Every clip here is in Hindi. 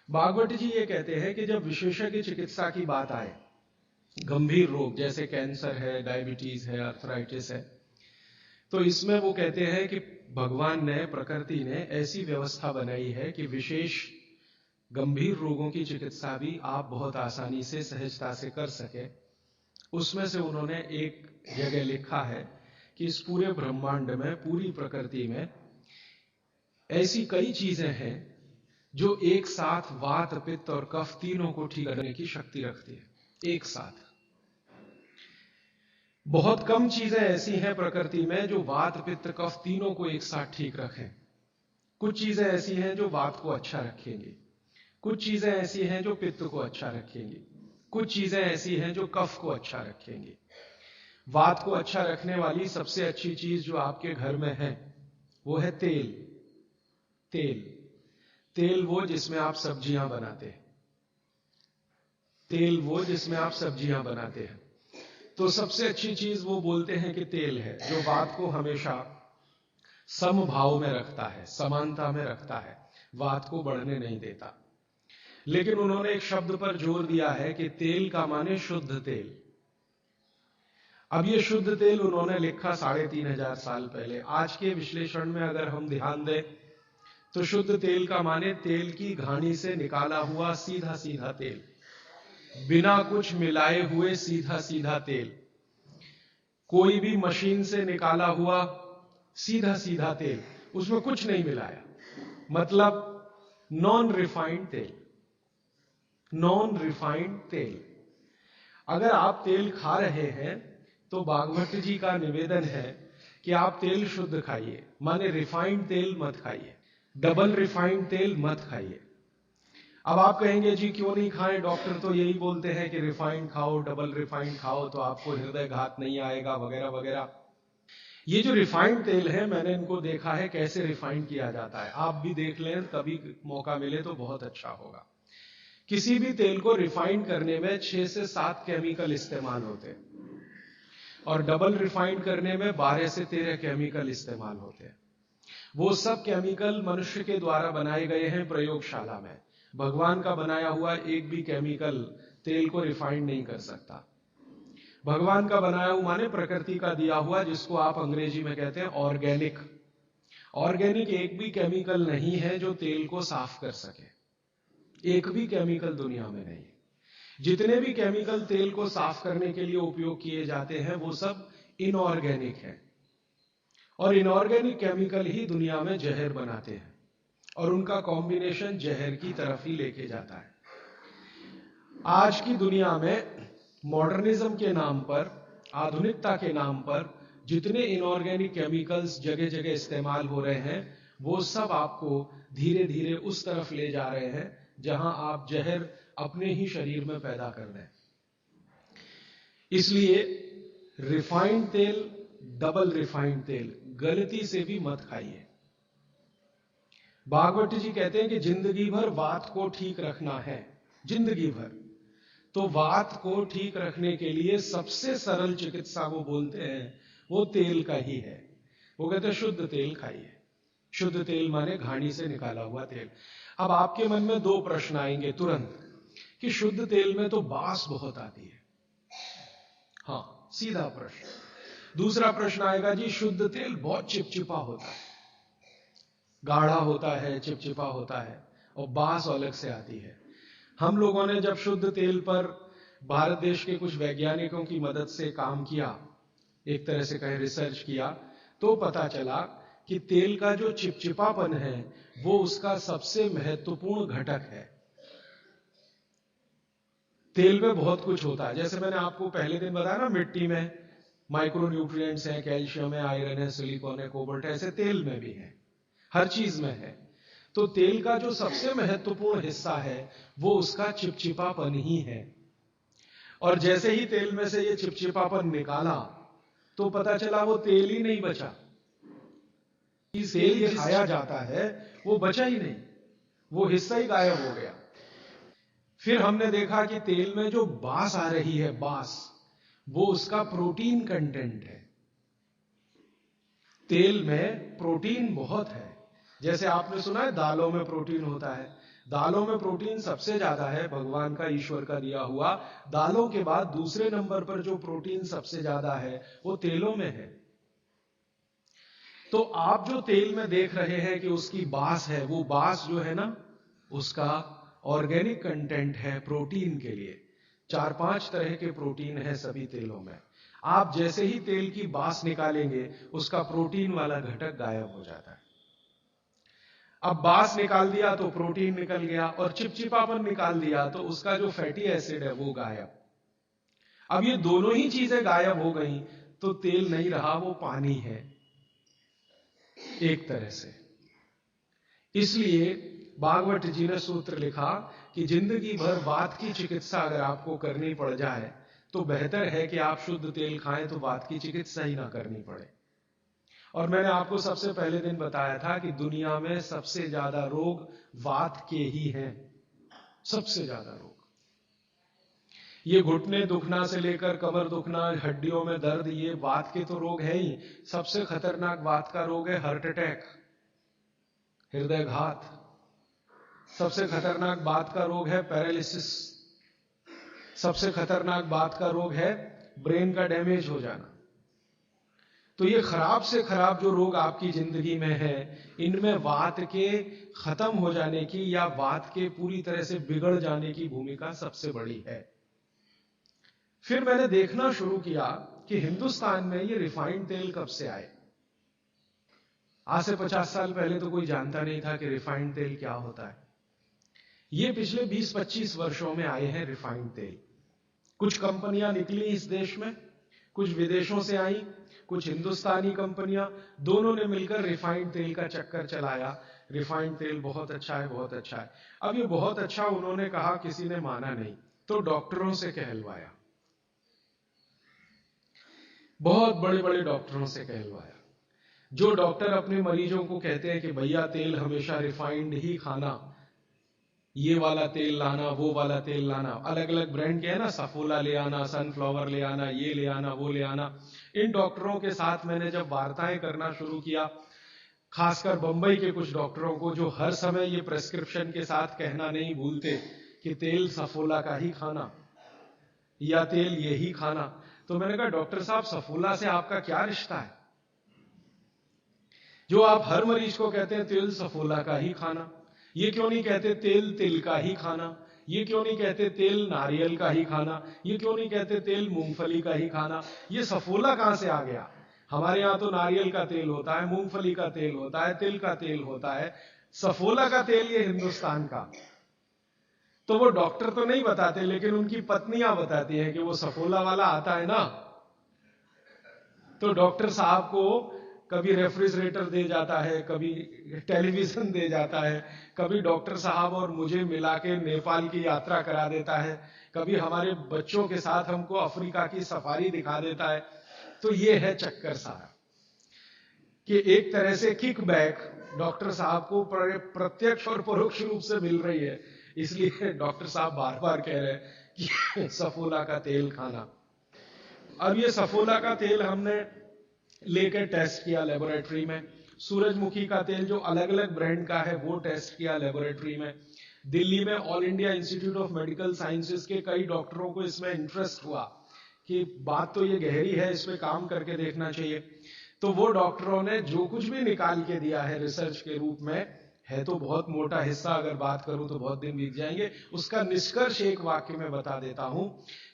भागवत जी ये कहते हैं कि जब विशेषज्ञ चिकित्सा की बात आए, गंभीर रोग जैसे कैंसर है, डायबिटीज है, आर्थराइटिस है, तो इसमें वो कहते हैं कि भगवान ने, प्रकृति ने ऐसी व्यवस्था बनाई है कि विशेष गंभीर रोगों की चिकित्सा भी आप बहुत आसानी से, सहजता से कर सके। उसमें से उन्होंने एक जगह लिखा है कि इस पूरे ब्रह्मांड में, पूरी प्रकृति में ऐसी कई चीजें हैं जो एक साथ वात, पित्त और कफ तीनों को ठीक करने की शक्ति रखती है। एक साथ बहुत कम चीजें ऐसी हैं प्रकृति में जो वात, पित्त, कफ तीनों को एक साथ ठीक रखें। कुछ चीजें ऐसी हैं जो वात को अच्छा रखेंगी, कुछ चीजें ऐसी हैं जो पित्त को अच्छा रखेंगी, कुछ चीजें ऐसी हैं जो कफ को अच्छा रखेंगी। वात को अच्छा रखने वाली सबसे अच्छी चीज जो आपके घर में है वो है तेल। तेल तेल वो जिसमें आप सब्जियां बनाते हैं, तेल वो जिसमें आप सब्जियां बनाते हैं। तो सबसे अच्छी चीज वो बोलते हैं कि तेल है, जो वात को हमेशा समभाव में रखता है, समानता में रखता है, वात को बढ़ने नहीं देता। लेकिन उन्होंने एक शब्द पर जोर दिया है कि तेल का माने शुद्ध तेल। अब ये शुद्ध तेल उन्होंने लिखा 3500 साल पहले। आज के विश्लेषण में अगर हम ध्यान दें तो शुद्ध तेल का माने तेल की घानी से निकाला हुआ सीधा सीधा तेल, बिना कुछ मिलाए हुए सीधा सीधा तेल, कोई भी मशीन से निकाला हुआ सीधा सीधा तेल, उसमें कुछ नहीं मिलाया, मतलब नॉन रिफाइंड तेल। नॉन रिफाइंड तेल। अगर आप तेल खा रहे हैं तो भागवत जी का निवेदन है कि आप तेल शुद्ध खाइए, माने रिफाइंड तेल मत खाइए, डबल रिफाइंड तेल मत खाइए। अब आप कहेंगे जी क्यों नहीं खाएं, डॉक्टर तो यही बोलते हैं कि रिफाइंड खाओ, डबल रिफाइंड खाओ तो आपको हृदय घात नहीं आएगा, वगैरह वगैरह। ये जो रिफाइंड तेल है, मैंने इनको देखा है कैसे रिफाइंड किया जाता है। आप भी देख लें, कभी मौका मिले तो बहुत अच्छा होगा। किसी भी तेल को रिफाइंड करने में 6 से 7 केमिकल इस्तेमाल होते हैं और डबल रिफाइंड करने में 12 से 13 केमिकल इस्तेमाल होते हैं। वो सब केमिकल मनुष्य के द्वारा बनाए गए हैं प्रयोगशाला में। भगवान का बनाया हुआ एक भी केमिकल तेल को रिफाइंड नहीं कर सकता। भगवान का बनाया हुआ माने प्रकृति का दिया हुआ, जिसको आप अंग्रेजी में कहते हैं ऑर्गेनिक। ऑर्गेनिक एक भी केमिकल नहीं है जो तेल को साफ कर सके, एक भी केमिकल दुनिया में नहीं। जितने भी केमिकल तेल को साफ करने के लिए उपयोग किए जाते हैं वो सब इनऑर्गेनिक है, और इनऑर्गेनिक केमिकल ही दुनिया में जहर बनाते हैं और उनका कॉम्बिनेशन जहर की तरफ ही लेके जाता है। आज की दुनिया में मॉडर्निज्म के नाम पर, आधुनिकता के नाम पर जितने इनऑर्गेनिक केमिकल्स जगह जगह इस्तेमाल हो रहे हैं, वो सब आपको धीरे धीरे उस तरफ ले जा रहे हैं जहां आप जहर अपने ही शरीर में पैदा कर दें। इसलिए रिफाइंड तेल, डबल रिफाइंड तेल गलती से भी मत खाइए। भागवत जी कहते हैं कि जिंदगी भर वात को ठीक रखना है, जिंदगी भर। तो वात को ठीक रखने के लिए सबसे सरल चिकित्सा वो बोलते हैं वो तेल का ही है। वो कहते हैं शुद्ध तेल खाइए। शुद्ध तेल माने घानी से निकाला हुआ तेल। अब आपके मन में 2 प्रश्न आएंगे तुरंत कि शुद्ध तेल में तो बास बहुत आती है। हाँ, सीधा प्रश्न। दूसरा प्रश्न आएगा जी शुद्ध तेल बहुत चिपचिपा होता है, गाढ़ा होता है, चिपचिपा होता है और बास अलग से आती है। हम लोगों ने जब शुद्ध तेल पर भारत देश के कुछ वैज्ञानिकों की मदद से काम किया, एक तरह से कहें रिसर्च किया, तो पता चला कि तेल का जो चिपचिपापन है वो उसका सबसे महत्वपूर्ण घटक है। तेल में बहुत कुछ होता है, जैसे मैंने आपको पहले दिन बताया ना, मिट्टी में माइक्रो न्यूट्रिएंट्स हैं, कैल्शियम है, आयरन है, सिलिकॉन है, कोबाल्ट है, ऐसे तेल में भी है, हर चीज में है। तो तेल का जो सबसे महत्वपूर्ण हिस्सा है वो उसका चिपचिपापन ही है। और जैसे ही तेल में से ये चिपचिपापन निकाला तो पता चला वो तेल ही नहीं बचा। तेल खाया जाता है वो बचा ही नहीं, वो हिस्सा ही गायब हो गया। फिर हमने देखा कि तेल में जो बास आ रही है, बास, वो उसका प्रोटीन कंटेंट है। तेल में प्रोटीन बहुत है। जैसे आपने सुना है दालों में प्रोटीन होता है, दालों में प्रोटीन सबसे ज्यादा है, भगवान का, ईश्वर का दिया हुआ। दालों के बाद दूसरे नंबर पर जो प्रोटीन सबसे ज्यादा है वो तेलों में है। तो आप जो तेल में देख रहे हैं कि उसकी बास है, वो बास जो है ना, उसका ऑर्गेनिक कंटेंट है प्रोटीन के लिए। 4-5 तरह के प्रोटीन है सभी तेलों में। आप जैसे ही तेल की बास निकालेंगे, उसका प्रोटीन वाला घटक गायब हो जाता है। अब बास निकाल दिया तो प्रोटीन निकल गया, और चिपचिपापन निकाल दिया तो उसका जो फैटी एसिड है वो गायब। अब ये दोनों ही चीजें गायब हो गई तो तेल नहीं रहा, वो पानी है एक तरह से। इसलिए भागवत जी ने सूत्र लिखा कि जिंदगी भर वात की चिकित्सा अगर आपको करनी पड़ जाए तो बेहतर है कि आप शुद्ध तेल खाएं, तो वात की चिकित्सा ही ना करनी पड़े। और मैंने आपको सबसे पहले दिन बताया था कि दुनिया में सबसे ज्यादा रोग वात के ही हैं, सबसे ज्यादा रोग। ये घुटने दुखना से लेकर कमर दुखना, हड्डियों में दर्द, ये वात के तो रोग है ही। सबसे खतरनाक वात का रोग है हार्ट अटैक, हृदयघात। सबसे खतरनाक वात का रोग है पैरालिसिस। सबसे खतरनाक वात का रोग है ब्रेन का डैमेज हो जाना। तो ये खराब से खराब जो रोग आपकी जिंदगी में है, इनमें वात के खत्म हो जाने की या वात के पूरी तरह से बिगड़ जाने की भूमिका सबसे बड़ी है। फिर मैंने देखना शुरू किया कि हिंदुस्तान में ये रिफाइंड तेल कब से आए। आज से 50 साल पहले तो कोई जानता नहीं था कि रिफाइंड तेल क्या होता है। ये पिछले 20-25 वर्षों में आए हैं रिफाइंड तेल। कुछ कंपनियां निकली इस देश में, कुछ विदेशों से आई, कुछ हिंदुस्तानी कंपनियां, दोनों ने मिलकर रिफाइंड तेल का चक्कर चलाया। रिफाइंड तेल बहुत अच्छा है, बहुत अच्छा है। अब ये बहुत अच्छा उन्होंने कहा, किसी ने माना नहीं, तो डॉक्टरों से कहलवाया, बहुत बड़े बड़े डॉक्टरों से कहलवाया। जो डॉक्टर अपने मरीजों को कहते हैं कि भैया तेल हमेशा रिफाइंड ही खाना, ये वाला तेल लाना, वो वाला तेल लाना, अलग अलग ब्रांड के है ना, सफोला ले आना, सनफ्लावर ले आना, ये ले आना, वो ले आना। इन डॉक्टरों के साथ मैंने जब वार्ताएं करना शुरू किया, खासकर बंबई के कुछ डॉक्टरों को जो हर समय ये प्रेस्क्रिप्शन के साथ कहना नहीं भूलते कि तेल सफोला का ही खाना या तेल ये ही खाना, तो मैंने कहा डॉक्टर साहब सफोला से आपका क्या रिश्ता है, जो आप हर मरीज को कहते हैं तेल सफोला का ही खाना? ये क्यों नहीं कहते तेल तिल का ही खाना? ये क्यों नहीं कहते तेल नारियल का ही खाना? ये क्यों नहीं कहते तेल मूंगफली का ही खाना? ये सफोला कहां से आ गया? हमारे यहां तो नारियल का तेल होता है, मूंगफली का तेल होता है, तिल का तेल होता है, सफोला का तेल ये हिंदुस्तान का। तो वो डॉक्टर तो नहीं बताते, लेकिन उनकी पत्नियां बताती हैं कि वो सफोला वाला आता है ना, तो डॉक्टर साहब को कभी रेफ्रिजरेटर दे जाता है, कभी टेलीविजन दे जाता है, कभी डॉक्टर साहब और मुझे मिला के नेपाल की यात्रा करा देता है, कभी हमारे बच्चों के साथ हमको अफ्रीका की सफारी दिखा देता है। तो ये है चक्कर सारा कि एक तरह से किकबैक डॉक्टर साहब को प्रत्यक्ष और परोक्ष रूप से मिल रही है। इसलिए डॉक्टर साहब बार बार कह रहे हैं कि सफोला का तेल खाना। अब ये सफोला का तेल हमने लेकर टेस्ट किया लेबोरेटरी में। सूरजमुखी का तेल जो अलग अलग ब्रांड का है वो टेस्ट किया लेबोरेटरी में। दिल्ली में all India institute of medical sciences के कई डॉक्टरों को इसमें इंटरेस्ट हुआ कि बात तो ये गहरी है, इसमें काम करके देखना चाहिए। तो वो डॉक्टरों ने जो कुछ भी निकाल के दिया है रिसर्च के रूप में, है तो बहुत मोटा हिस्सा, अगर बात करूं तो बहुत दिन बीत जाएंगे, उसका निष्कर्ष एक वाक्य में बता देता हूं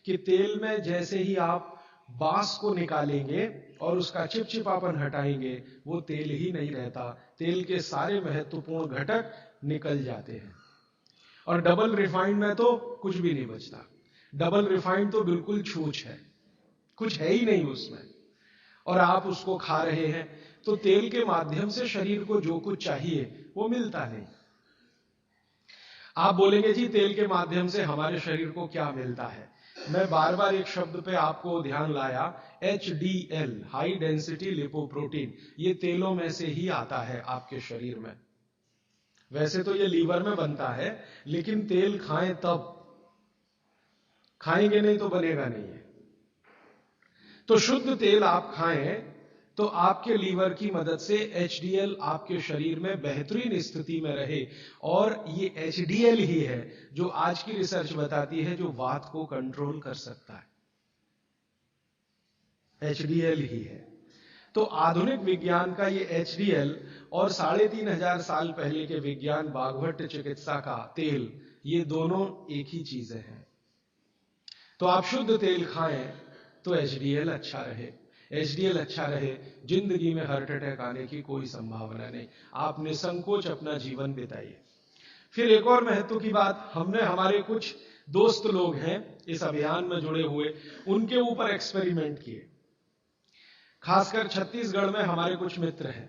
कि तेल में जैसे ही आप बास को निकालेंगे और उसका चिपचिपापन हटाएंगे, वो तेल ही नहीं रहता, तेल के सारे महत्वपूर्ण घटक निकल जाते हैं। और डबल रिफाइंड में तो कुछ भी नहीं बचता। डबल रिफाइंड तो बिल्कुल छूछ है, कुछ है ही नहीं उसमें, और आप उसको खा रहे हैं। तो तेल के माध्यम से शरीर को जो कुछ चाहिए वो मिलता नहीं। आप बोलेंगे जी तेल के माध्यम से हमारे शरीर को क्या मिलता है? मैं बार बार एक शब्द पे आपको ध्यान लाया, HDL, हाई डेंसिटी लिपोप्रोटीन। ये तेलों में से ही आता है आपके शरीर में। वैसे तो ये लीवर में बनता है, लेकिन तेल खाएं तब, खाएंगे नहीं तो बनेगा नहीं है। तो शुद्ध तेल आप खाएं तो आपके लीवर की मदद से एचडीएल आपके शरीर में बेहतरीन स्थिति में रहे। और ये एचडीएल ही है जो आज की रिसर्च बताती है जो वात को कंट्रोल कर सकता है, एचडीएल ही है। तो आधुनिक विज्ञान का ये एचडीएल और 3500 साल पहले के विज्ञान बाघवट चिकित्सा का तेल, ये दोनों एक ही चीजें हैं। तो आप शुद्ध तेल खाएं तो एचडीएल अच्छा रहे, एचडीएल अच्छा रहे, जिंदगी में हार्ट अटैक आने की कोई संभावना नहीं। आप निसंकोच अपना जीवन बिताइए। फिर एक और महत्व की बात, हमने हमारे कुछ दोस्त लोग हैं इस अभियान में जुड़े हुए, उनके ऊपर एक्सपेरिमेंट किए। खासकर छत्तीसगढ़ में हमारे कुछ मित्र हैं।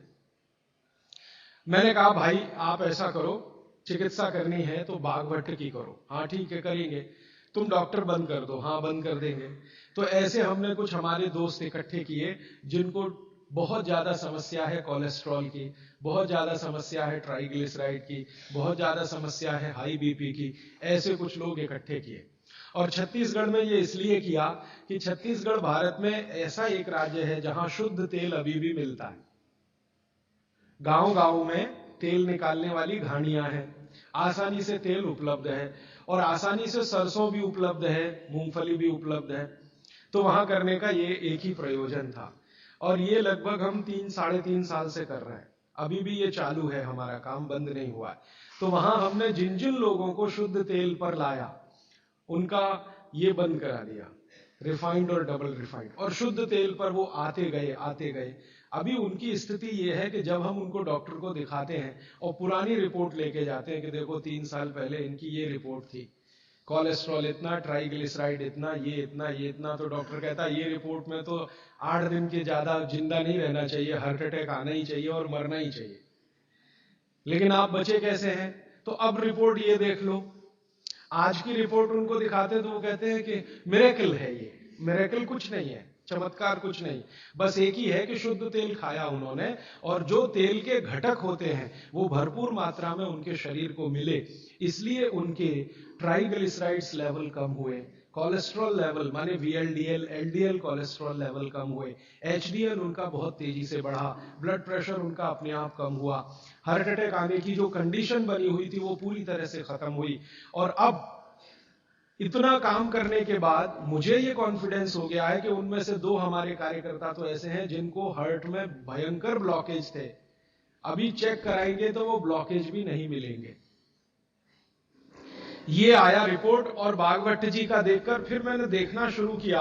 मैंने कहा भाई आप ऐसा करो, चिकित्सा करनी है तो बाघवट की करो। हाँ ठीक है करेंगे। तुम डॉक्टर बंद कर दो। हाँ बंद कर देंगे। तो ऐसे हमने कुछ हमारे दोस्त इकट्ठे किए जिनको बहुत ज्यादा समस्या है कोलेस्ट्रॉल की, बहुत ज्यादा समस्या है ट्राइग्लिसराइड की, बहुत ज्यादा समस्या है हाई बीपी की। ऐसे कुछ लोग इकट्ठे किए और छत्तीसगढ़ में ये इसलिए किया कि छत्तीसगढ़ भारत में ऐसा एक राज्य है जहां शुद्ध तेल अभी भी मिलता है। गांव गांव में तेल निकालने वाली घानियां हैं, आसानी से तेल उपलब्ध है और आसानी से सरसों भी उपलब्ध है, मूंगफली भी उपलब्ध है। तो वहां करने का ये एक ही प्रयोजन था और ये लगभग हम 3-3.5 साल से कर रहे हैं। अभी भी ये चालू है, हमारा काम बंद नहीं हुआ है। तो वहां हमने जिन जिन लोगों को शुद्ध तेल पर लाया उनका ये बंद करा दिया, रिफाइंड और डबल रिफाइंड, और शुद्ध तेल पर वो आते गए। अभी उनकी स्थिति ये है कि जब हम उनको डॉक्टर को दिखाते हैं और पुरानी रिपोर्ट लेके जाते हैं कि देखो 3 साल पहले इनकी ये रिपोर्ट थी, कोलेस्ट्रॉल इतना, ट्राइग्लिसराइड इतना, ये इतना, तो डॉक्टर कहता है ये रिपोर्ट में तो 8 दिन के ज्यादा जिंदा नहीं रहना चाहिए, हार्ट अटैक आना ही चाहिए और मरना ही चाहिए, लेकिन आप बचे कैसे हैं? तो अब रिपोर्ट ये देख लो। आज की रिपोर्ट उनको दिखाते तो वो कहते हैं कि मिरेकल है, ये मिरेकल कुछ नहीं है, चमत्कार कुछ नहीं, बस एक ही है कि शुद्ध तेल खाया उन्होंने और जो तेल के घटक होते हैं वो भरपूर मात्रा में उनके शरीर को मिले, इसलिए उनके ट्राइग्लिसराइड्स लेवल कम हुए, कोलेस्ट्रॉल लेवल माने वीएलडीएल एलडीएल कोलेस्ट्रॉल लेवल कम हुए, एचडीएल उनका बहुत तेजी से बढ़ा, ब्लड प्रेशर उनका अपने आप कम हुआ, हार्ट अटैक आने की जो कंडीशन बनी हुई थी वो पूरी तरह से खत्म हुई। और अब इतना काम करने के बाद मुझे ये कॉन्फिडेंस हो गया है कि उनमें से 2 हमारे कार्यकर्ता तो ऐसे हैं जिनको हार्ट में भयंकर ब्लॉकेज थे, अभी चेक कराएंगे तो वो ब्लॉकेज भी नहीं मिलेंगे। ये आया रिपोर्ट और बाघवट जी का देखकर फिर मैंने देखना शुरू किया।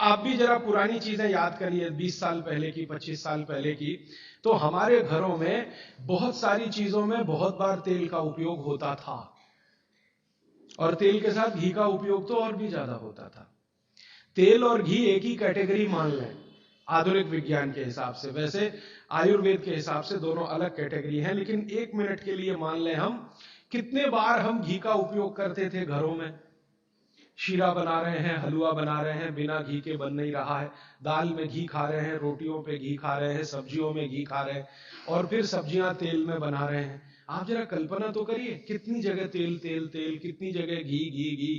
आप भी जरा पुरानी चीजें याद करिए, 20 साल पहले की, 25 साल पहले की। तो हमारे घरों में बहुत सारी चीजों में बहुत बार तेल का उपयोग होता था और तेल के साथ घी का उपयोग तो और भी ज्यादा होता था। तेल और घी एक ही कैटेगरी मान लें आधुनिक विज्ञान के हिसाब से, वैसे आयुर्वेद के हिसाब से दोनों अलग कैटेगरी हैं, लेकिन 1 मिनट के लिए मान लें हम कितने बार हम घी का उपयोग करते थे घरों में। शीरा बना रहे हैं, हलवा बना रहे हैं, बिना घी के बन नहीं रहा है, दाल में घी खा रहे हैं, रोटियों पे घी खा रहे हैं, सब्जियों में घी खा रहे हैं और फिर सब्जियां तेल में बना रहे हैं। आप जरा कल्पना तो करिए, कितनी जगह तेल तेल तेल, कितनी जगह घी घी घी।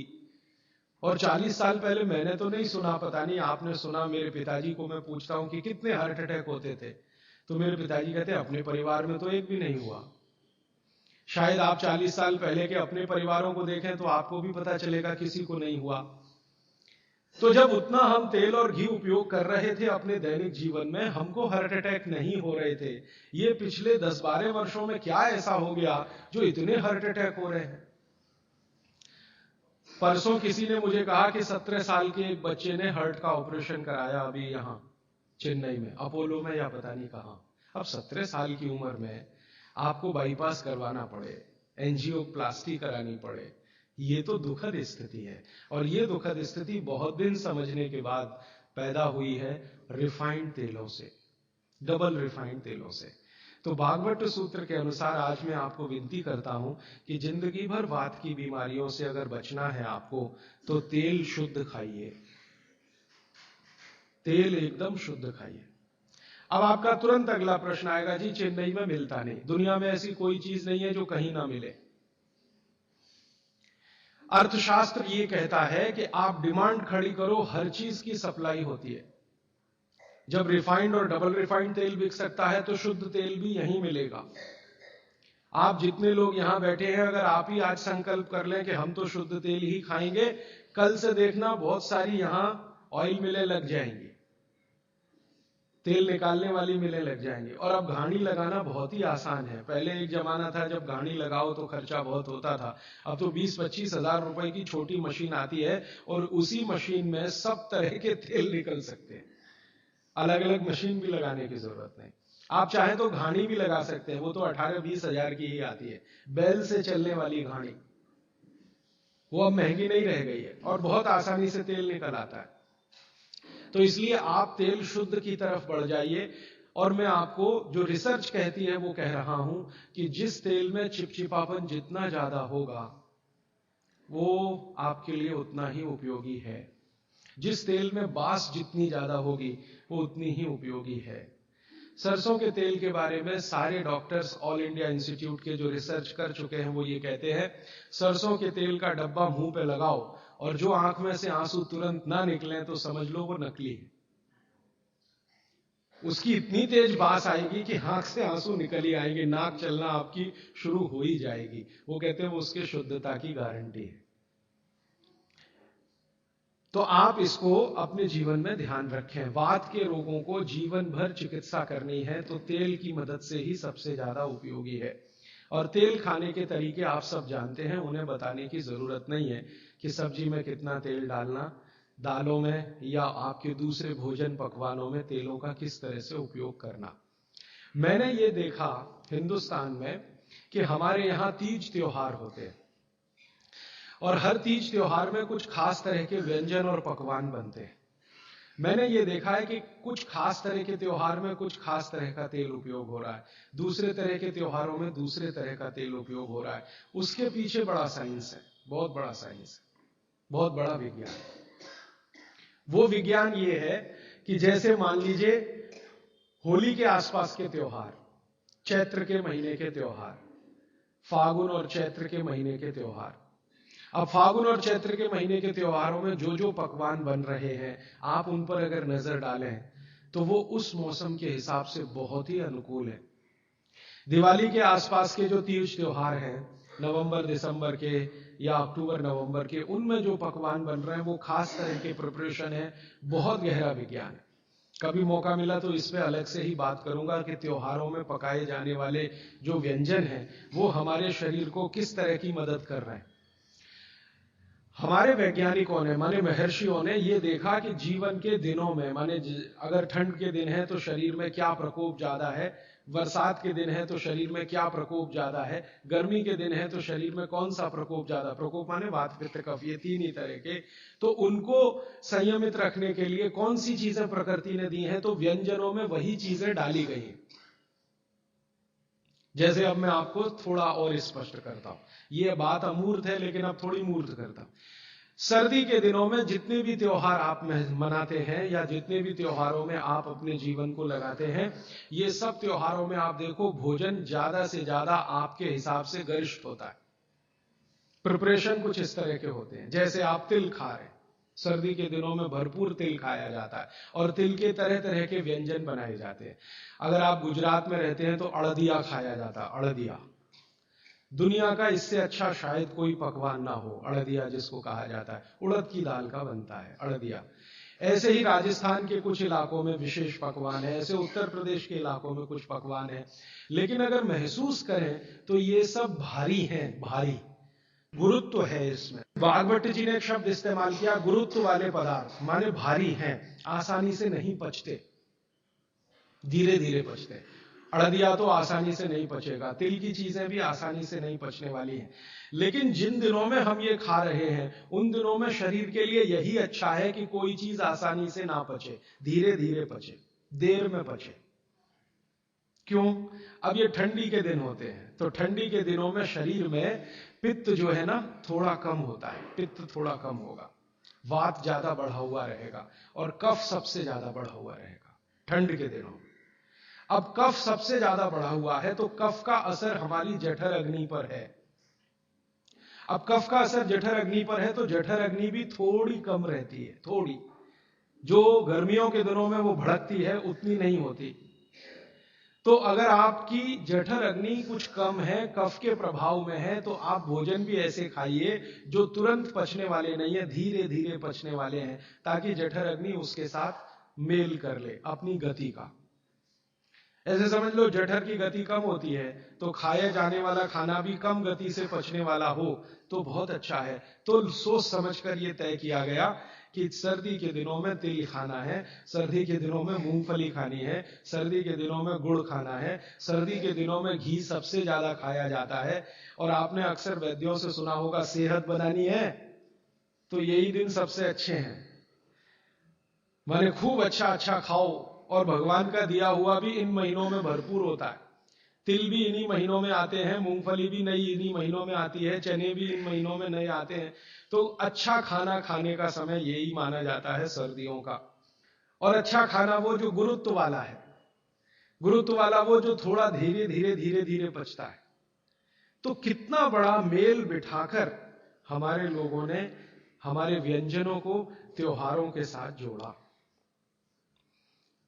और 40 साल पहले मैंने तो नहीं सुना, पता नहीं आपने सुना, मेरे पिताजी को मैं पूछता हूं कि कितने हार्ट अटैक होते थे, तो मेरे पिताजी कहते हैं अपने परिवार में तो एक भी नहीं हुआ। शायद आप 40 साल पहले के अपने परिवारों को देखें तो आपको भी पता चलेगा किसी को नहीं हुआ। तो जब उतना हम तेल और घी उपयोग कर रहे थे अपने दैनिक जीवन में, हमको हार्ट अटैक नहीं हो रहे थे। ये पिछले 10-12 वर्षों में क्या ऐसा हो गया जो इतने हार्ट अटैक हो रहे हैं? परसों किसी ने मुझे कहा कि 17 साल के एक बच्चे ने हार्ट का ऑपरेशन कराया अभी यहां चेन्नई में, अपोलो में या पता नहीं कहां। अब 17 साल की उम्र में आपको बाईपास करवाना पड़े, एंजियोप्लास्टी करानी पड़े, ये तो दुखद स्थिति है। और ये दुखद स्थिति बहुत दिन समझने के बाद पैदा हुई है रिफाइंड तेलों से, डबल रिफाइंड तेलों से। तो भागवत सूत्र के अनुसार आज मैं आपको विनती करता हूं कि जिंदगी भर वात की बीमारियों से अगर बचना है आपको, तो तेल शुद्ध खाइए, तेल एकदम शुद्ध खाइए। अब आपका तुरंत अगला प्रश्न आएगा, जी चेन्नई में मिलता नहीं, दुनिया में ऐसी कोई चीज नहीं है जो कहीं ना मिले। अर्थशास्त्र ये कहता है कि आप डिमांड खड़ी करो, हर चीज की सप्लाई होती है। जब रिफाइंड और डबल रिफाइंड तेल बिक सकता है तो शुद्ध तेल भी यहीं मिलेगा। आप जितने लोग यहां बैठे हैं, अगर आप ही आज संकल्प कर लें कि हम तो शुद्ध तेल ही खाएंगे, कल से देखना बहुत सारी यहां ऑयल मिलें लग जाएंगी, तेल निकालने वाली मिलें लग जाएंगी। और अब घानी लगाना बहुत ही आसान है। पहले एक जमाना था जब घानी लगाओ तो खर्चा बहुत होता था। अब तो 20-25 हजार रुपए की छोटी मशीन आती है और उसी मशीन में सब तरह के तेल निकल सकते हैं। अलग अलग मशीन भी लगाने की जरूरत नहीं। आप चाहें तो घानी भी लगा सकते हैं, वो तो 18-20 हजार की ही आती है, बैल से चलने वाली घानी। वो अब महंगी नहीं रह गई है और बहुत आसानी से तेल निकल आता है। तो इसलिए आप तेल शुद्ध की तरफ बढ़ जाइए। और मैं आपको जो रिसर्च कहती है वो कह रहा हूं कि जिस तेल में चिपचिपापन जितना ज्यादा होगा वो आपके लिए उतना ही उपयोगी है। जिस तेल में बास जितनी ज्यादा होगी वो उतनी ही उपयोगी है। सरसों के तेल के बारे में सारे डॉक्टर्स ऑल इंडिया इंस्टीट्यूट के जो रिसर्च कर चुके हैं वो ये कहते हैं, सरसों के तेल का डब्बा मुंह पे लगाओ और जो आंख में से आंसू तुरंत ना निकले तो समझ लो वो नकली है। उसकी इतनी तेज बास आएगी कि आंख से आंसू निकल ही आएंगे, नाक चलना आपकी शुरू हो ही जाएगी। वो कहते हैं वो उसके शुद्धता की गारंटी है। तो आप इसको अपने जीवन में ध्यान रखें। वात के रोगों को जीवन भर चिकित्सा करनी है तो तेल की मदद से ही सबसे ज्यादा उपयोगी है। और तेल खाने के तरीके आप सब जानते हैं, उन्हें बताने की जरूरत नहीं है कि सब्जी में कितना तेल डालना, दालों में या आपके दूसरे भोजन पकवानों में तेलों का किस तरह से उपयोग करना। मैंने ये देखा हिंदुस्तान में कि हमारे यहां तीज त्योहार होते हैं और हर तीज त्योहार में कुछ खास तरह के व्यंजन और पकवान बनते हैं। मैंने ये देखा है कि कुछ खास तरह के त्योहार में कुछ खास तरह का तेल उपयोग हो रहा है, दूसरे तरह के त्योहारों में दूसरे तरह का तेल उपयोग हो रहा है। उसके पीछे बड़ा साइंस है, बहुत बड़ा साइंस है, बहुत बड़ा विज्ञान है। वो विज्ञान ये है कि जैसे मान लीजिए होली के आसपास के त्योहार, चैत्र के महीने के त्योहार, फागुन और चैत्र के महीने के त्योहार। अब फागुन और चैत्र के महीने के त्योहारों में जो जो पकवान बन रहे हैं, आप उन पर अगर नजर डालें तो वो उस मौसम के हिसाब से बहुत ही अनुकूल है। दिवाली के आसपास के जो तीज त्योहार हैं, नवंबर दिसंबर के या अक्टूबर नवंबर के, उनमें जो पकवान बन रहे हैं वो खास तरह के प्रिपरेशन है, बहुत गहरा विज्ञान है। कभी मौका मिला तो इस पे अलग से ही बात करूंगा कि त्योहारों में पकाए जाने वाले जो व्यंजन हैं वो हमारे शरीर को किस तरह की मदद कर रहे हैं। हमारे वैज्ञानिकों ने, माने महर्षियों ने ये देखा कि जीवन के दिनों में, माने अगर ठंड के दिन है तो शरीर में क्या प्रकोप ज्यादा है, बरसात के दिन है तो शरीर में क्या प्रकोप ज्यादा है, गर्मी के दिन है तो शरीर में कौन सा प्रकोप ज्यादा, प्रकोप माने वात पित्त कफ, ये तीन ही तरह के। तो उनको संयमित रखने के लिए कौन सी चीजें प्रकृति ने दी हैं, तो व्यंजनों में वही चीजें डाली गई हैं। जैसे अब मैं आपको थोड़ा और स्पष्ट करता हूं, ये बात अमूर्त है लेकिन अब थोड़ी मूर्त करता हूं। सर्दी के दिनों में जितने भी त्योहार आप मनाते हैं या जितने भी त्योहारों में आप अपने जीवन को लगाते हैं, ये सब त्योहारों में आप देखो भोजन ज्यादा से ज्यादा आपके हिसाब से गरिष्ठ होता है। प्रिपरेशन कुछ इस तरह के होते हैं, जैसे आप तिल खा रहे हैं, सर्दी के दिनों में भरपूर तिल खाया जाता है और तिल के तरह तरह के व्यंजन बनाए जाते हैं। अगर आप गुजरात में रहते हैं तो अड़दिया खाया जाता है, अड़दिया। दुनिया का इससे अच्छा शायद कोई पकवान ना हो, अड़दिया जिसको कहा जाता है, उड़द की दाल का बनता है अड़दिया। ऐसे ही राजस्थान के कुछ इलाकों में विशेष पकवान है, ऐसे उत्तर प्रदेश के इलाकों में कुछ पकवान है। लेकिन अगर महसूस करें तो ये सब भारी हैं, भारी गुरुत्व है इसमें। वाघभट्ट जी ने एक शब्द इस्तेमाल किया, गुरुत्व वाले पदार्थ, माने भारी हैं, आसानी से नहीं पचते, धीरे धीरे पचते। अड़दिया तो आसानी से नहीं पचेगा, तिल की चीजें भी आसानी से नहीं पचने वाली हैं। लेकिन जिन दिनों में हम ये खा रहे हैं उन दिनों में शरीर के लिए यही अच्छा है कि कोई चीज आसानी से ना पचे, धीरे धीरे पचे, देर में पचे। क्यों? अब ये ठंडी के दिन होते हैं तो ठंडी के दिनों में शरीर में पित्त जो है ना थोड़ा कम होता है, पित्त थोड़ा कम होगा, वात ज्यादा बढ़ा हुआ रहेगा और कफ सबसे ज्यादा बढ़ा हुआ रहेगा ठंड के दिनों में। अब कफ सबसे ज्यादा बढ़ा हुआ है तो कफ का असर हमारी जठर अग्नि पर है। अब कफ का असर जठर अग्नि पर है तो जठर अग्नि भी थोड़ी कम रहती है, थोड़ी। जो गर्मियों के दिनों में वो भड़कती है उतनी नहीं होती। तो अगर आपकी जठर अग्नि कुछ कम है, कफ के प्रभाव में है, तो आप भोजन भी ऐसे खाइए जो तुरंत पचने वाले नहीं है, धीरे धीरे पचने वाले हैं, ताकि जठर अग्नि उसके साथ मेल कर ले अपनी गति का। ऐसे समझ लो जठर की गति कम होती है तो खाया जाने वाला खाना भी कम गति से पचने वाला हो तो बहुत अच्छा है। तो सोच समझकर यह तय किया गया कि सर्दी के दिनों में तिल खाना है, सर्दी के दिनों में मूंगफली खानी है, सर्दी के दिनों में गुड़ खाना है, सर्दी के दिनों में घी सबसे ज्यादा खाया जाता है। और आपने अक्सर वैद्यों से सुना होगा सेहत बनानी है तो यही दिन सबसे अच्छे हैं, माने खूब अच्छा अच्छा खाओ। और भगवान का दिया हुआ भी इन महीनों में भरपूर होता है। तिल भी इन्हीं महीनों में आते हैं, मूंगफली भी नई इन्हीं महीनों में आती है, चने भी इन महीनों में नए आते हैं। तो अच्छा खाना खाने का समय यही माना जाता है सर्दियों का। और अच्छा खाना वो जो गुरुत्व वाला है, गुरुत्व वाला वो जो थोड़ा धीरे धीरे धीरे धीरे पचता है। तो कितना बड़ा मेल बिठाकर हमारे लोगों ने हमारे व्यंजनों को त्योहारों के साथ जोड़ा।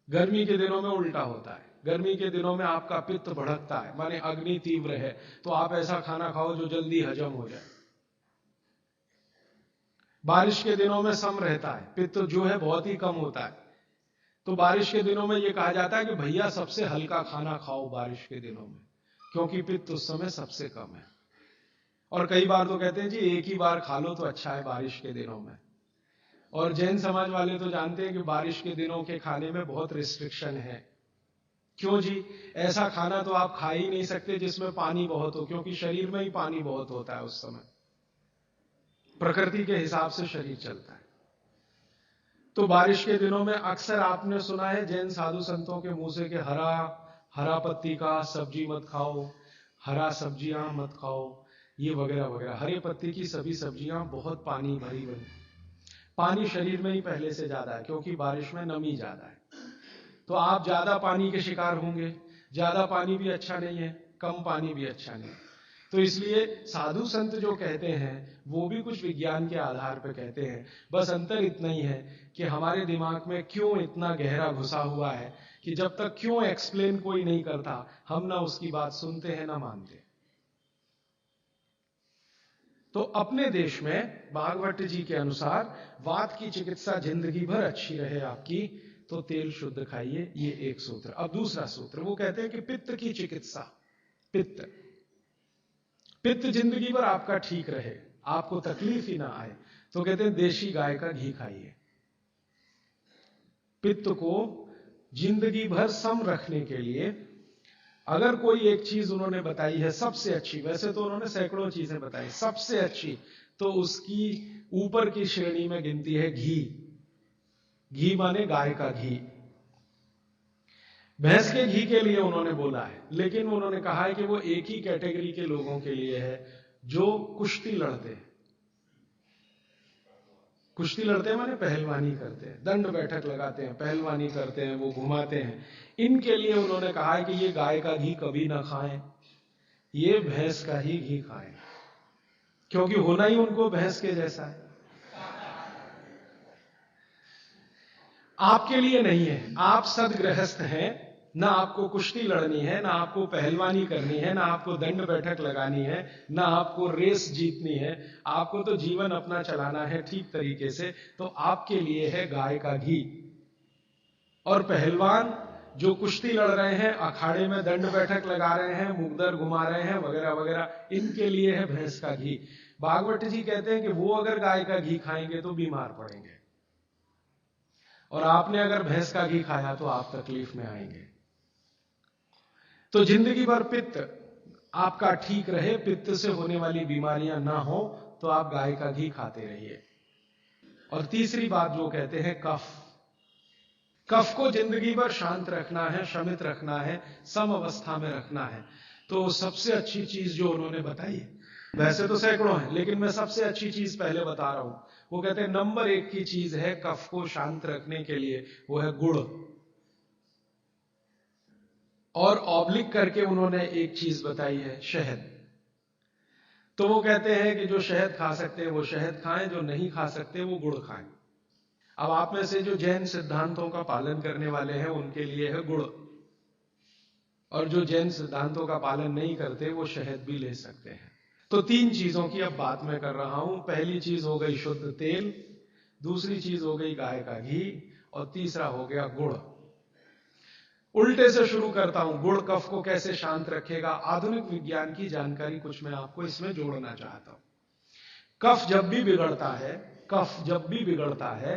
गर्मी के दिनों में उल्टा होता है, गर्मी के दिनों में आपका पित्त भड़कता है, माने अग्नि तीव्र है, तो आप ऐसा खाना खाओ जो जल्दी हजम हो जाए। बारिश के दिनों में सम रहता है, पित्त जो है बहुत ही कम होता है। तो बारिश के दिनों में यह कहा जाता है कि भैया सबसे हल्का खाना खाओ बारिश के दिनों में, क्योंकि पित्त उस समय सबसे कम है। और कई बार तो कहते हैं जी एक ही बार खा लो तो अच्छा है बारिश के दिनों में। और जैन समाज वाले तो जानते हैं कि बारिश के दिनों के खाने में बहुत रिस्ट्रिक्शन है। क्यों जी? ऐसा खाना तो आप खा ही नहीं सकते जिसमें पानी बहुत हो, क्योंकि शरीर में ही पानी बहुत होता है उस समय, प्रकृति के हिसाब से शरीर चलता है। तो बारिश के दिनों में अक्सर आपने सुना है जैन साधु संतों के मुंह से कि हरा पत्ती का सब्जी मत खाओ, हरा सब्जियां मत खाओ, ये वगैरह वगैरह। हरे पत्ती की सभी सब्जियां बहुत पानी भरी बनी, पानी शरीर में ही पहले से ज्यादा है क्योंकि बारिश में नमी ज्यादा है। तो आप ज्यादा पानी के शिकार होंगे। ज्यादा पानी भी अच्छा नहीं है, कम पानी भी अच्छा नहीं। तो इसलिए साधु संत जो कहते हैं वो भी कुछ विज्ञान के आधार पर कहते हैं। बस अंतर इतना ही है कि हमारे दिमाग में क्यों इतना गहरा घुसा हुआ है कि जब तक क्यों एक्सप्लेन कोई नहीं करता हम ना उसकी बात सुनते हैं ना मानते। तो अपने देश में भागवत जी के अनुसार वात की चिकित्सा जिंदगी भर अच्छी रहे आपकी तो तेल शुद्ध खाइए, ये एक सूत्र। अब दूसरा सूत्र वो कहते हैं कि पित्त की चिकित्सा, पित्त जिंदगी भर आपका ठीक रहे, आपको तकलीफ ही ना आए, तो कहते हैं देशी गाय का घी खाइए। पित्त को जिंदगी भर सम रखने के लिए अगर कोई एक चीज उन्होंने बताई है सबसे अच्छी, वैसे तो उन्होंने सैकड़ों चीजें बताई, सबसे अच्छी तो उसकी ऊपर की श्रेणी में गिनती है घी। घी माने गाय का घी। भैंस के घी के लिए उन्होंने बोला है, लेकिन उन्होंने कहा है कि वो एक ही कैटेगरी के लोगों के लिए है जो कुश्ती लड़ते हैं। कुश्ती लड़ते हैं माने पहलवानी करते हैं, दंड बैठक लगाते हैं, पहलवानी करते हैं, वो घुमाते हैं। इनके लिए उन्होंने कहा है कि ये गाय का घी कभी ना खाएं, ये भैंस का ही घी खाएं, क्योंकि होना ही उनको भैंस के जैसा है। आपके लिए नहीं है, आप सदगृहस्थ हैं, ना आपको कुश्ती लड़नी है, ना आपको पहलवानी करनी है, ना आपको दंड बैठक लगानी है, ना आपको रेस जीतनी है, आपको तो जीवन अपना चलाना है ठीक तरीके से। तो आपके लिए है गाय का घी। और पहलवान जो कुश्ती लड़ रहे हैं, अखाड़े में दंड बैठक लगा रहे हैं, मुगदर घुमा रहे हैं वगैरह वगैरह, इनके लिए है भैंस का घी। भागवत जी कहते हैं कि वो अगर गाय का घी खाएंगे तो बीमार पड़ेंगे, और आपने अगर भैंस का घी खाया तो आप तकलीफ में आएंगे। तो जिंदगी भर पित्त आपका ठीक रहे, पित्त से होने वाली बीमारियां ना हो, तो आप गाय का घी खाते रहिए। और तीसरी बात जो कहते हैं कफ को जिंदगी भर शांत रखना है, शमित रखना है, सम अवस्था में रखना है। तो सबसे अच्छी चीज जो उन्होंने बताई, वैसे तो सैकड़ों है लेकिन मैं सबसे अच्छी चीज पहले बता रहा हूं। वो कहते हैं नंबर 1 की चीज है कफ को शांत रखने के लिए, वो है गुड़। और ऑब्लिक करके उन्होंने एक चीज बताई है, शहद। तो वो कहते हैं कि जो शहद खा सकते हैं वो शहद खाएं, जो नहीं खा सकते वो गुड़ खाएं। अब आप में से जो जैन सिद्धांतों का पालन करने वाले हैं उनके लिए है गुड़, और जो जैन सिद्धांतों का पालन नहीं करते वो शहद भी ले सकते हैं। तो 3 चीजों की अब बात मैं कर रहा हूं। पहली चीज हो गई शुद्ध तेल, दूसरी चीज हो गई गाय का घी, और तीसरा हो गया गुड़। उल्टे से शुरू करता हूं, गुड़ कफ को कैसे शांत रखेगा। आधुनिक विज्ञान की जानकारी कुछ मैं आपको इसमें जोड़ना चाहता हूं। कफ जब भी बिगड़ता है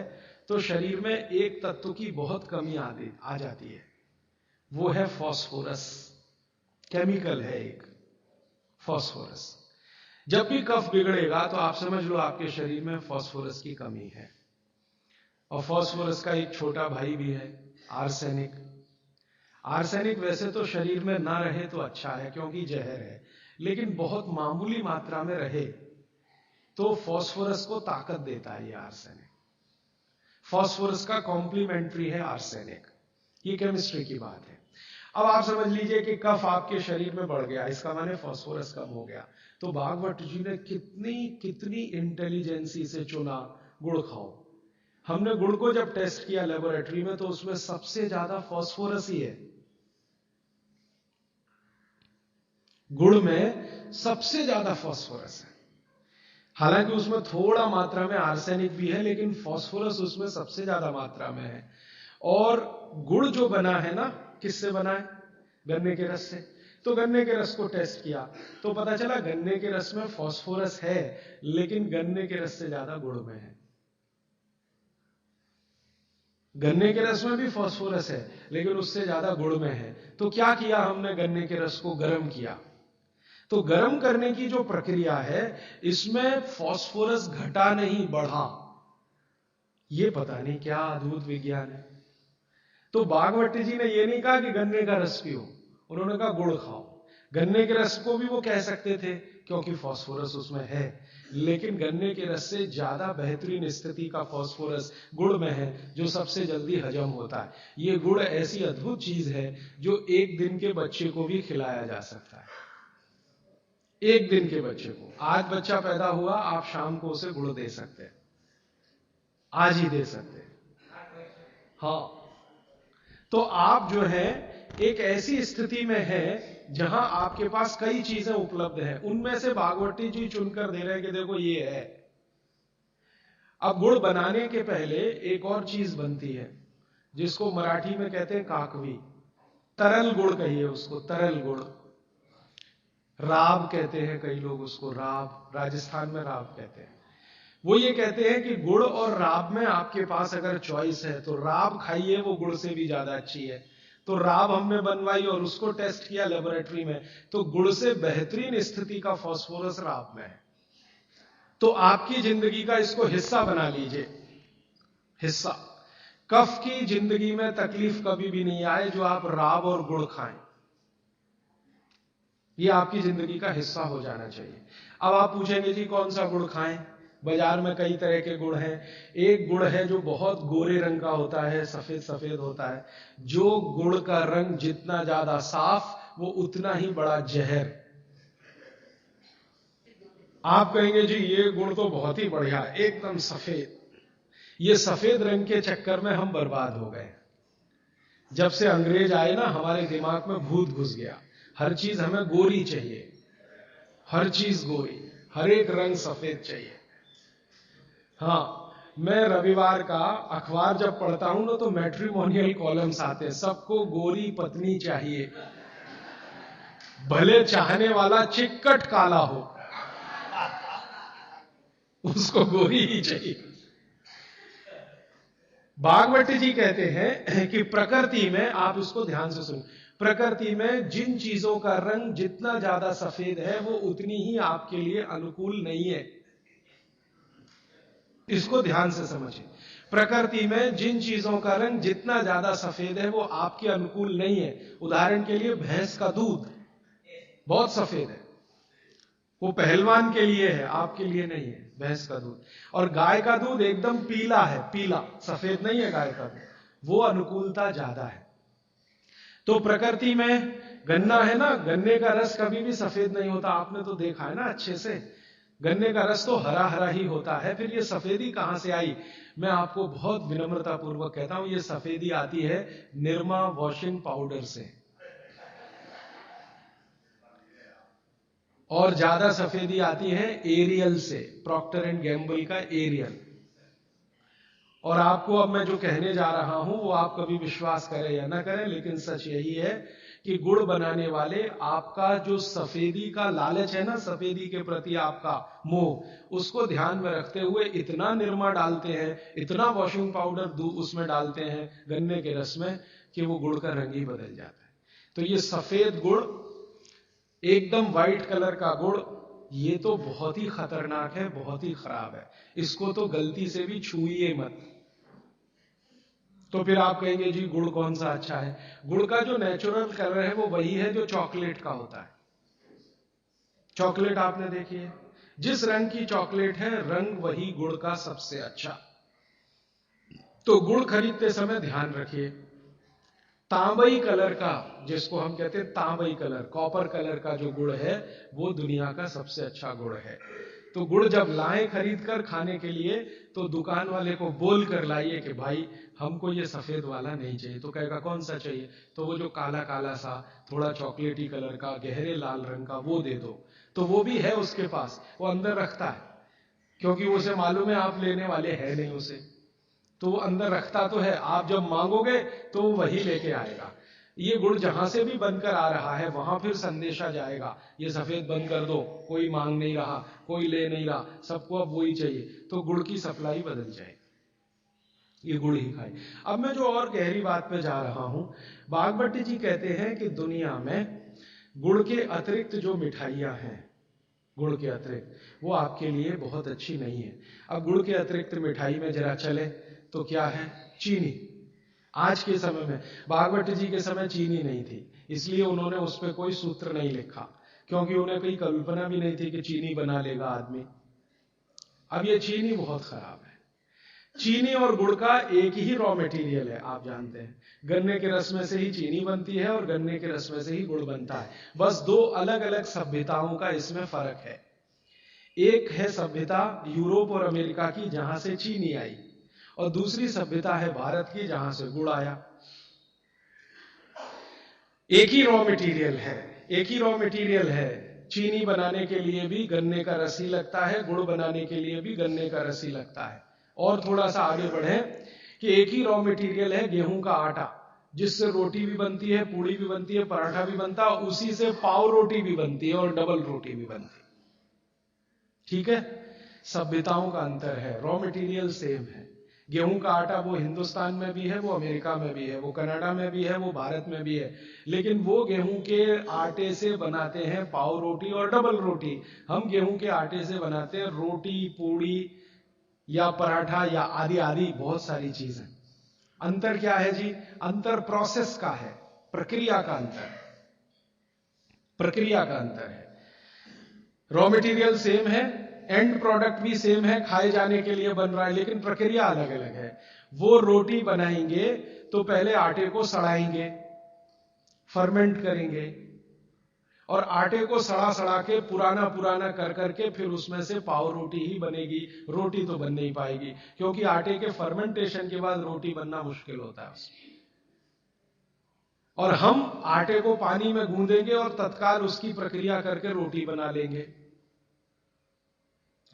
तो शरीर में एक तत्व की बहुत कमी आ जाती है, वो है फास्फोरस। केमिकल है एक फास्फोरस। जब भी कफ बिगड़ेगा तो आप समझ लो आपके शरीर में फास्फोरस की कमी है। और फास्फोरस का एक छोटा भाई भी है, आर्सेनिक। आर्सेनिक वैसे तो शरीर में ना रहे तो अच्छा है क्योंकि जहर है, लेकिन बहुत मामूली मात्रा में रहे तो फास्फोरस को ताकत देता है ये आर्सेनिक। फास्फोरस का कॉम्प्लीमेंट्री है आर्सेनिक। ये केमिस्ट्री की बात है। अब आप समझ लीजिए कि कफ आपके शरीर में बढ़ गया, इसका माने फास्फोरस कम हो गया। तो भागवत जी ने कितनी इंटेलिजेंसी से चुना, गुड़ खाओ। हमने गुड़ को जब टेस्ट किया लेबोरेटरी में तो उसमें सबसे ज्यादा फास्फोरस ही है। गुड़ में सबसे ज्यादा फास्फोरस है। हालांकि उसमें थोड़ा मात्रा में आर्सेनिक भी है, लेकिन फास्फोरस उसमें सबसे ज्यादा मात्रा में है। और गुड़ जो बना है ना, किससे बना है? गन्ने के रस से। तो गन्ने के रस को टेस्ट किया तो पता चला गन्ने के रस में फास्फोरस है, लेकिन गन्ने के रस से ज्यादा गुड़ में है। गन्ने के रस में भी फास्फोरस है, लेकिन उससे ज्यादा गुड़ में है। तो क्या किया हमने? गन्ने के रस को गर्म किया। तो गर्म करने की जो प्रक्रिया है, इसमें फास्फोरस घटा नहीं, बढ़ा। ये पता नहीं क्या अद्भुत विज्ञान है। तो भागवती जी ने यह नहीं कहा कि गन्ने का रस पियो, उन्होंने कहा गुड़ खाओ। गन्ने के रस को भी वो कह सकते थे क्योंकि फास्फोरस उसमें है, लेकिन गन्ने के रस से ज्यादा बेहतरीन स्थिति का फास्फोरस गुड़ में है, जो सबसे जल्दी हजम होता है। ये गुड़ ऐसी अद्भुत चीज है जो 1 दिन के बच्चे को भी खिलाया जा सकता है। 1 दिन के बच्चे को, आज बच्चा पैदा हुआ, आप शाम को उसे गुड़ दे सकते हैं, आज ही दे सकते हैं। हाँ, तो आप जो है एक ऐसी स्थिति में है जहां आपके पास कई चीजें उपलब्ध हैं, उनमें से भागवती जी चुनकर दे रहे हैं कि देखो ये है। अब गुड़ बनाने के पहले एक और चीज बनती है जिसको मराठी में कहते हैं काकवी। तरल गुड़ कहिए उसको, तरल गुड़। राब कहते हैं कई लोग उसको, राब, राजस्थान में राब कहते हैं। वो ये कहते हैं कि गुड़ और राब में आपके पास अगर चॉइस है तो राब खाइए, वो गुड़ से भी ज्यादा अच्छी है। तो राब हमने बनवाई और उसको टेस्ट किया लेबोरेटरी में, तो गुड़ से बेहतरीन स्थिति का फास्फोरस राब में है। तो आपकी जिंदगी का इसको हिस्सा बना लीजिए, हिस्सा। कफ की जिंदगी में तकलीफ कभी भी नहीं आए जो आप राब और गुड़ खाएं, ये आपकी जिंदगी का हिस्सा हो जाना चाहिए। अब आप पूछेंगे जी कौन सा गुड़ खाएं? बाजार में कई तरह के गुड़ हैं। एक गुड़ है जो बहुत गोरे रंग का होता है, सफेद सफेद होता है। जो गुड़ का रंग जितना ज्यादा साफ, वो उतना ही बड़ा जहर। आप कहेंगे जी ये गुड़ तो बहुत ही बढ़िया, एकदम सफेद। ये सफेद रंग के चक्कर में हम बर्बाद हो गए। जब से अंग्रेज आए ना, हमारे दिमाग में भूत घुस गया। हर चीज हमें गोरी चाहिए, हर चीज गोरी, हर एक रंग सफेद चाहिए। हाँ, मैं रविवार का अखबार जब पढ़ता हूं ना, तो मैट्रिमोनियल कॉलम्स आते हैं, सबको गोरी पत्नी चाहिए, भले चाहने वाला चिक्कट काला हो, उसको गोरी ही चाहिए। भागवती जी कहते हैं कि प्रकृति में, आप इसको ध्यान से सुनो, प्रकृति में जिन चीजों का रंग जितना ज्यादा सफेद है वो उतनी ही आपके लिए अनुकूल नहीं है। इसको ध्यान से समझिए। प्रकृति में जिन चीजों का रंग जितना ज्यादा सफेद है वो आपके अनुकूल नहीं है। उदाहरण के लिए भैंस का दूध बहुत सफेद है, वो पहलवान के लिए है, आपके लिए नहीं है भैंस का दूध। और गाय का दूध एकदम पीला है, पीला, सफेद नहीं है गाय का दूध, वो अनुकूलता ज्यादा है। तो प्रकृति में गन्ना है ना, गन्ने का रस कभी भी सफेद नहीं होता, आपने तो देखा है ना अच्छे से। गन्ने का रस तो हरा हरा ही होता है। फिर ये सफेदी कहां से आई? मैं आपको बहुत विनम्रता पूर्वक कहता हूं, ये सफेदी आती है निरमा वॉशिंग पाउडर से। और ज्यादा सफेदी आती है एरियल से, प्रॉक्टर एंड गैम्बल का एरियल। और आपको अब मैं जो कहने जा रहा हूं वो आप कभी विश्वास करें या ना करें, लेकिन सच यही है कि गुड़ बनाने वाले आपका जो सफेदी का लालच है ना, सफेदी के प्रति आपका मोह, उसको ध्यान में रखते हुए इतना निरमा डालते हैं, इतना वॉशिंग पाउडर उसमें डालते हैं गन्ने के रस में, कि वो गुड़ का रंग ही बदल जाता है। तो ये सफेद गुड़, एकदम व्हाइट कलर का गुड़, ये तो बहुत ही खतरनाक है, बहुत ही खराब है। इसको तो गलती से भी छूइए मत। तो फिर आप कहेंगे जी गुड़ कौन सा अच्छा है? गुड़ का जो नेचुरल कलर है वो वही है जो चॉकलेट का होता है। चॉकलेट आपने देखी है, जिस रंग की चॉकलेट है रंग वही गुड़ का सबसे अच्छा। तो गुड़ खरीदते समय ध्यान रखिए, तांबई कलर का, जिसको हम कहते हैं तांबई कलर, कॉपर कलर का जो गुड़ है वो दुनिया का सबसे अच्छा गुड़ है। तो गुड़ जब लाएं खरीद कर खाने के लिए, तो दुकान वाले को बोल कर लाइए कि भाई हमको ये सफेद वाला नहीं चाहिए। तो कहेगा कौन सा चाहिए? तो वो जो काला काला सा, थोड़ा चॉकलेटी कलर का, गहरे लाल रंग का, वो दे दो। तो वो भी है उसके पास, वो अंदर रखता है, क्योंकि उसे मालूम है आप लेने वाले हैं नहीं उसे, तो वो अंदर रखता तो है। आप जब मांगोगे तो वो वही लेके आएगा। ये गुड़ जहां से भी बनकर आ रहा है वहां फिर संदेशा जाएगा, ये सफेद बंद कर दो, कोई मांग नहीं रहा, कोई ले नहीं रहा, सबको अब वही चाहिए। तो गुड़ की सप्लाई बदल जाएगी, ये गुड़ ही खाए। अब मैं जो और गहरी बात पे जा रहा हूं, बागभट्टी जी कहते हैं कि दुनिया में गुड़ के अतिरिक्त जो मिठाइयां हैं, गुड़ के अतिरिक्त, वो आपके लिए बहुत अच्छी नहीं है। अब गुड़ के अतिरिक्त मिठाई में जरा चले तो क्या है? चीनी। आज के समय में, बागभट्टी जी के समय चीनी नहीं थी, इसलिए उन्होंने उस पर कोई सूत्र नहीं लिखा, क्योंकि उन्हें कोई कल्पना भी नहीं थी कि चीनी बना लेगा आदमी। अब ये चीनी बहुत खराब है। चीनी और गुड़ का एक ही रॉ मटेरियल है, आप जानते हैं। गन्ने के रस में से ही चीनी बनती है और गन्ने के रस में से ही गुड़ बनता है। बस दो अलग अलग सभ्यताओं का इसमें फर्क है। एक है सभ्यता यूरोप और अमेरिका की, जहां से चीनी आई, और दूसरी सभ्यता है भारत की, जहां से गुड़ आया। एक ही रॉ मटेरियल है, एक ही रॉ मटेरियल है। चीनी बनाने के लिए भी गन्ने का रस ही लगता है, गुड़ बनाने के लिए भी गन्ने का रस ही लगता है। और थोड़ा सा आगे बढ़े कि एक ही रॉ मटेरियल है गेहूं का आटा, जिससे रोटी भी बनती है, पूड़ी भी बनती है, पराठा भी बनता है, उसी से पाव रोटी भी बनती है और डबल रोटी भी बनती है। ठीक है, सभ्यताओं का अंतर है, रॉ मटेरियल सेम है। गेहूं का आटा वो हिंदुस्तान में भी है, वो अमेरिका में भी है, वो कनाडा में भी है, वो भारत में भी है, लेकिन वो गेहूं के आटे से बनाते हैं पाव रोटी और डबल रोटी। हम गेहूं के आटे से बनाते हैं रोटी, पूड़ी या पराठा या आदि आदि बहुत सारी चीजें। अंतर क्या है जी? अंतर प्रोसेस का है, प्रक्रिया का अंतर, प्रक्रिया का अंतर है। रॉ मटेरियल सेम है, एंड प्रोडक्ट भी सेम है, खाए जाने के लिए बन रहा है, लेकिन प्रक्रिया अलग अलग है। वो रोटी बनाएंगे तो पहले आटे को सड़ाएंगे, फर्मेंट करेंगे, और आटे को सड़ा सड़ा के पुराना पुराना कर करके फिर उसमें से पाव रोटी ही बनेगी। रोटी तो बन नहीं पाएगी, क्योंकि आटे के फर्मेंटेशन के बाद रोटी बनना मुश्किल होता है उसमें। और हम आटे को पानी में गूंदेंगे और तत्काल उसकी प्रक्रिया करके रोटी बना लेंगे।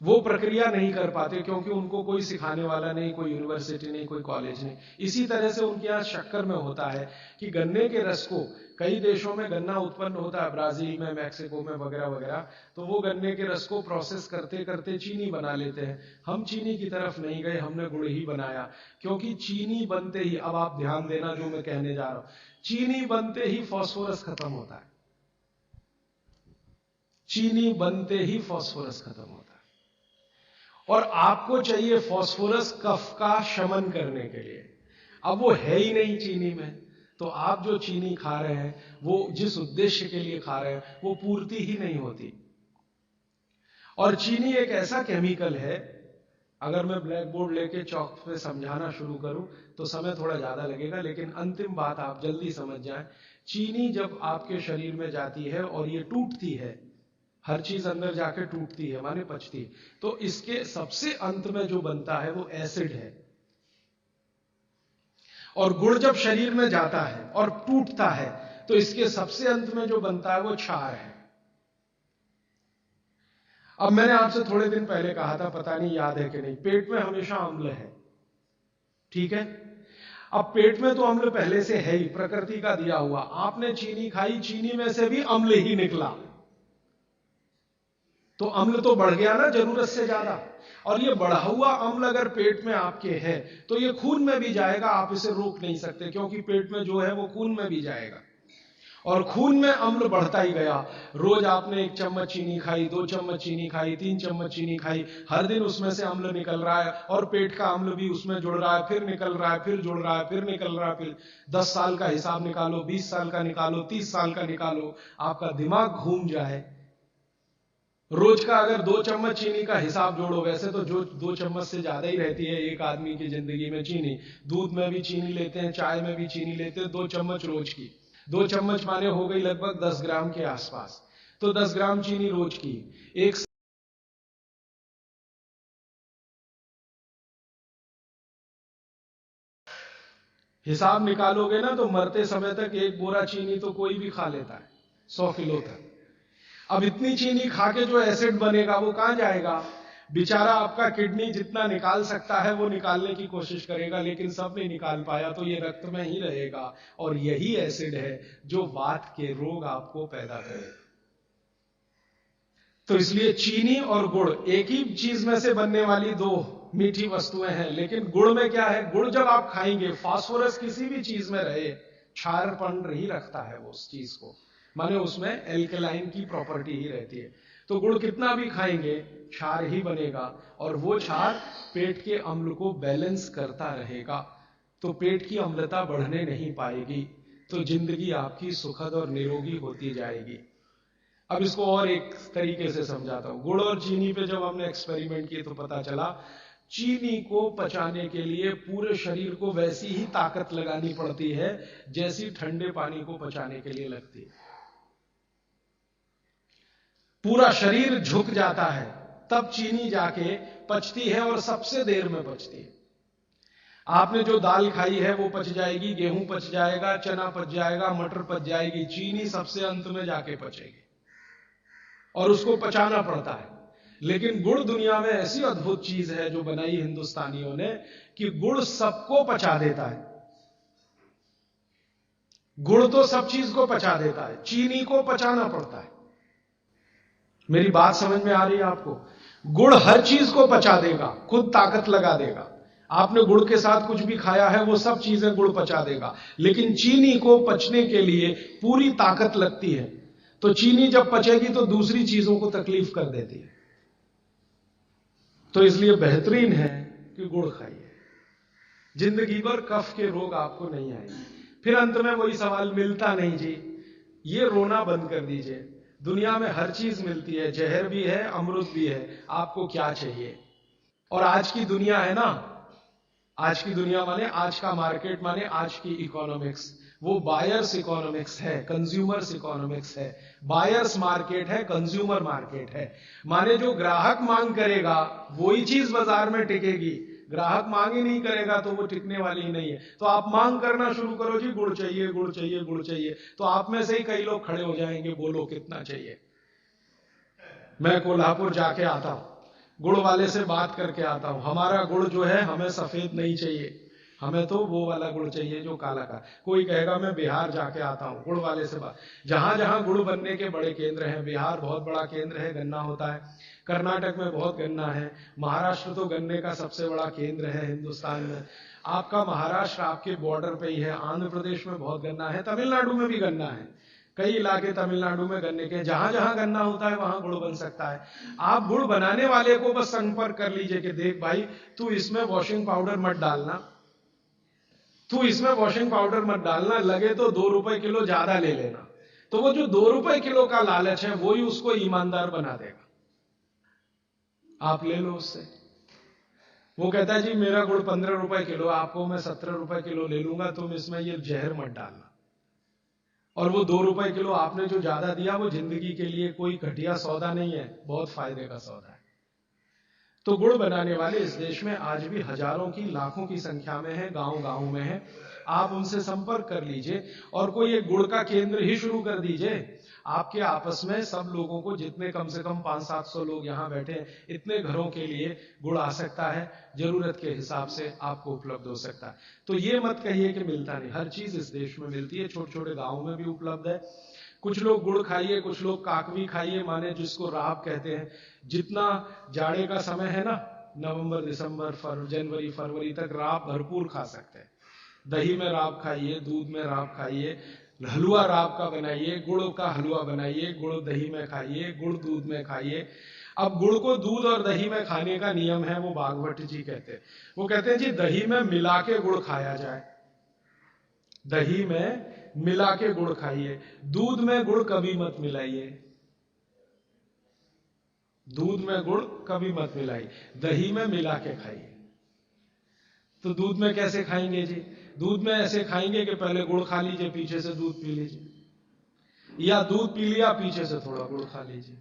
वो प्रक्रिया नहीं कर पाते, क्योंकि उनको कोई सिखाने वाला नहीं, कोई यूनिवर्सिटी नहीं, कोई कॉलेज नहीं। इसी तरह से उनके यहां शक्कर में होता है कि गन्ने के रस को, कई देशों में गन्ना उत्पन्न होता है, ब्राजील में, मैक्सिको में वगैरह वगैरह, तो वो गन्ने के रस को प्रोसेस करते करते चीनी बना लेते हैं। हम चीनी की तरफ नहीं गए, हमने गुड़ ही बनाया, क्योंकि चीनी बनते ही, अब आप ध्यान देना जो मैं कहने जा रहा हूं, चीनी बनते ही फास्फोरस खत्म होता है। चीनी बनते ही फास्फोरस खत्म होता है, और आपको चाहिए फास्फोरस कफ का शमन करने के लिए। अब वो है ही नहीं चीनी में, तो आप जो चीनी खा रहे हैं वो जिस उद्देश्य के लिए खा रहे हैं वो पूर्ति ही नहीं होती। और चीनी एक ऐसा केमिकल है, अगर मैं ब्लैक बोर्ड लेके चौक पे समझाना शुरू करूं तो समय थोड़ा ज्यादा लगेगा, लेकिन अंतिम बात आप जल्दी समझ जाएं। चीनी जब आपके शरीर में जाती है और ये टूटती है, हर चीज अंदर जाके टूटती है, माने पचती है। तो इसके सबसे अंत में जो बनता है वो एसिड है। और गुड़ जब शरीर में जाता है और टूटता है तो इसके सबसे अंत में जो बनता है वो क्षार है। अब मैंने आपसे थोड़े दिन पहले कहा था, पता नहीं याद है कि नहीं, पेट में हमेशा अम्ल है, ठीक है। अब पेट में तो अम्ल पहले से है ही, प्रकृति का दिया हुआ। आपने चीनी खाई, चीनी में से भी अम्ल ही निकला, तो अम्ल तो बढ़ गया ना जरूरत से ज्यादा। और ये बढ़ा हुआ अम्ल अगर पेट में आपके है तो ये खून में भी जाएगा, आप इसे रोक नहीं सकते, क्योंकि पेट में जो है वो खून में भी जाएगा। और खून में अम्ल बढ़ता ही गया। रोज आपने 1 चम्मच चीनी खाई, 2 चम्मच चीनी खाई, 3 चम्मच चीनी खाई, हर दिन उसमें से अम्ल निकल रहा है, और पेट का अम्ल भी उसमें जुड़ रहा है, फिर निकल रहा है, फिर जुड़ रहा है, फिर निकल रहा है। फिर 10 साल का हिसाब निकालो, 20 साल का निकालो, 30 साल का निकालो, आपका दिमाग घूम जाए। रोज का अगर 2 चम्मच चीनी का हिसाब जोड़ो, वैसे तो जो 2 चम्मच से ज्यादा ही रहती है एक आदमी की जिंदगी में चीनी। दूध में भी चीनी लेते हैं, चाय में भी चीनी लेते हैं, 2 चम्मच रोज की। 2 चम्मच माने हो गई लगभग 10 ग्राम के आसपास। तो 10 ग्राम चीनी रोज की, एक हिसाब निकालोगे ना, तो मरते समय तक 1 बोरा चीनी तो कोई भी खा लेता है, 100 किलो तक। अब इतनी चीनी खा के जो एसिड बनेगा वो कहां जाएगा? बेचारा आपका किडनी जितना निकाल सकता है वो निकालने की कोशिश करेगा, लेकिन सब नहीं निकाल पाया, तो ये रक्त में ही रहेगा। और यही एसिड है जो वात के रोग आपको पैदा करेगा। तो इसलिए चीनी और गुड़ एक ही चीज में से बनने वाली 2 मीठी वस्तुएं हैं, लेकिन गुड़ में क्या है? गुड़ जब आप खाएंगे, फास्फोरस किसी भी चीज में रहे, क्षारपन ही रखता है वो उस चीज को, माने उसमें एल्कलाइन की प्रॉपर्टी ही रहती है। तो गुड़ कितना भी खाएंगे क्षार ही बनेगा, और वो क्षार पेट के अम्ल को बैलेंस करता रहेगा। तो पेट की अम्लता बढ़ने नहीं पाएगी, तो जिंदगी आपकी सुखद और निरोगी होती जाएगी। अब इसको और एक तरीके से समझाता हूं। गुड़ और चीनी पे जब हमने एक्सपेरिमेंट किए तो पता चला, चीनी को पचाने के लिए पूरे शरीर को वैसी ही ताकत लगानी पड़ती है जैसी ठंडे पानी को पचाने के लिए लगती है। पूरा शरीर झुक जाता है, तब चीनी जाके पचती है, और सबसे देर में पचती है। आपने जो दाल खाई है वो पच जाएगी, गेहूं पच जाएगा, चना पच जाएगा, मटर पच जाएगी, चीनी सबसे अंत में जाके पचेगी, और उसको पचाना पड़ता है। लेकिन गुड़ दुनिया में ऐसी अद्भुत चीज है जो बनाई हिंदुस्तानियों ने, कि गुड़ सबको पचा देता है। गुड़ तो सब चीज को पचा देता है, चीनी को पचाना पड़ता है। मेरी बात समझ में आ रही है आपको? गुड़ हर चीज को पचा देगा, खुद ताकत लगा देगा। आपने गुड़ के साथ कुछ भी खाया है वो सब चीजें गुड़ पचा देगा, लेकिन चीनी को पचने के लिए पूरी ताकत लगती है। तो चीनी जब पचेगी तो दूसरी चीजों को तकलीफ कर देती है। तो इसलिए बेहतरीन है कि गुड़ खाइए, जिंदगी भर कफ के रोग आपको नहीं आएंगे। फिर अंत में वही सवाल, मिलता नहीं जी, ये रोना बंद कर दीजिए। दुनिया में हर चीज मिलती है, जहर भी है, अमृत भी है, आपको क्या चाहिए? और आज की दुनिया है ना, आज की दुनिया माने आज का मार्केट, माने आज की इकोनॉमिक्स, वो बायर्स इकोनॉमिक्स है, कंज्यूमर्स इकोनॉमिक्स है। बायर्स मार्केट है, कंज्यूमर मार्केट है। माने जो ग्राहक मांग करेगा वही चीज बाजार में टिकेगी, ग्राहक मांग ही नहीं करेगा तो वो टिकने वाली ही नहीं है। तो आप मांग करना शुरू करो, जी गुड़ चाहिए, गुड़ चाहिए, गुड़ चाहिए, तो आप में से ही कई लोग खड़े हो जाएंगे, बोलो कितना चाहिए। मैं कोल्हापुर जाके आता हूं, गुड़ वाले से बात करके आता हूं, हमारा गुड़ जो है हमें सफेद नहीं चाहिए, हमें तो वो वाला गुड़ चाहिए जो काला का। कोई कहेगा मैं बिहार जाके आता हूं, गुड़ वाले से बात। जहां जहां गुड़ बनने के बड़े केंद्र हैं, बिहार बहुत बड़ा केंद्र है, गन्ना होता है, कर्नाटक में बहुत गन्ना है, महाराष्ट्र तो गन्ने का सबसे बड़ा केंद्र है हिंदुस्तान में। आपका महाराष्ट्र आपके बॉर्डर पे ही है, आंध्र प्रदेश में बहुत गन्ना है, तमिलनाडु में भी गन्ना है, कई इलाके तमिलनाडु में गन्ने के। जहां जहां गन्ना होता है वहां गुड़ बन सकता है। आप गुड़ बनाने वाले को बस संपर्क कर लीजिए कि देख भाई, तू इसमें वॉशिंग पाउडर मत डालना, तू इसमें वॉशिंग पाउडर मत डालना, लगे तो 2 रुपए किलो ज्यादा ले लेना। तो वो जो 2 रुपए किलो का लालच है वो ही उसको ईमानदार बना देगा। आप ले लो उससे। वो कहता है जी मेरा गुड़ 15 रुपए किलो, आपको मैं 17 रुपए किलो ले लूंगा, तुम इसमें ये जहर मत डालना। और वो 2 रुपए किलो आपने जो ज्यादा दिया वो जिंदगी के लिए कोई घटिया सौदा नहीं है, बहुत फायदे का सौदा है। तो गुड़ बनाने वाले इस देश में आज भी हजारों की लाखों की संख्या में है, गांव गांव में है। आप उनसे संपर्क कर लीजिए और कोई एक गुड़ का केंद्र ही शुरू कर दीजिए। आपके आपस में सब लोगों को, जितने कम से कम 500-700 लोग यहां बैठे हैं, इतने घरों के लिए गुड़ आ सकता है, जरूरत के हिसाब से आपको उपलब्ध हो सकता है। तो ये मत कहिए कि मिलता नहीं, हर चीज इस देश में मिलती है, छोटे छोटे गांवों में भी उपलब्ध है। कुछ लोग गुड़ खाइए, कुछ लोग काकवी खाइए, माने जिसको राब कहते हैं। जितना जाड़े का समय है ना, नवंबर दिसंबर जनवरी फरवरी तक राब भरपूर खा सकते हैं। दही में राब खाइए, दूध में राब खाइए, हलवा राब का बनाइए, गुड़ का हलवा बनाइए, गुड़ दही में खाइए, गुड़ दूध में खाइए। अब गुड़ को दूध और दही में खाने का नियम है, वो भागवत जी कहते हैं। वो कहते हैं जी दही में मिला के गुड़ खाया जाए, दही में मिला के गुड़ खाइए, दूध में गुड़ कभी मत मिलाइए, दूध में गुड़ कभी मत मिलाइए, दही में मिला के खाइए। तो दूध में कैसे खाएंगे जी? दूध में ऐसे खाएंगे कि पहले गुड़ खा लीजिए, पीछे से दूध पी लीजिए, या दूध पी लिया पीछे से थोड़ा गुड़ खा लीजिए।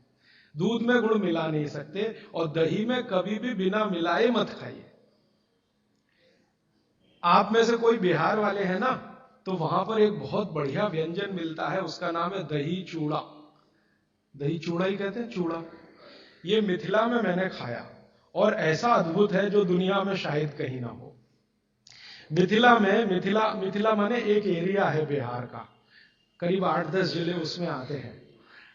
दूध में गुड़ मिला नहीं सकते, और दही में कभी भी बिना मिलाए मत खाइए। आप में से कोई बिहार वाले हैं ना, तो वहां पर एक बहुत बढ़िया व्यंजन मिलता है, उसका नाम है दही चूड़ा। दही चूड़ा ही कहते हैं, चूड़ा। ये मिथिला में मैंने खाया और ऐसा अद्भुत है जो दुनिया में शायद कहीं ना हो। मिथिला में, मिथिला माने एक एरिया है बिहार का, करीब 8-10 जिले उसमें आते हैं।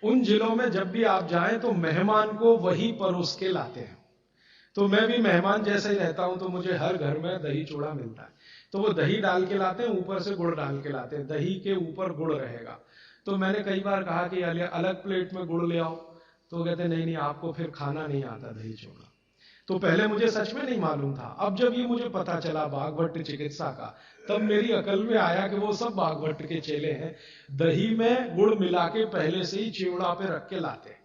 उन जिलों में जब भी आप जाएं तो मेहमान को वही परोस के लाते हैं। तो मैं भी मेहमान जैसे ही रहता हूं, तो मुझे हर घर में दही चूड़ा मिलता है। तो वो दही डाल के लाते हैं, ऊपर से गुड़ डाल के लाते हैं, दही के ऊपर गुड़ रहेगा। तो मैंने कई बार कहा कि अलग प्लेट में गुड़ ले आओ, तो कहते नहीं नहीं, आपको फिर खाना नहीं आता दही चूड़ा। तो पहले मुझे सच में नहीं मालूम था। अब जब ये मुझे पता चला भागवत चिकित्सा का, तब मेरी अकल में आया कि वो सब भागवत के चेले हैं, दही में गुड़ मिला के पहले से ही चिवड़ा पे रख के लाते हैं।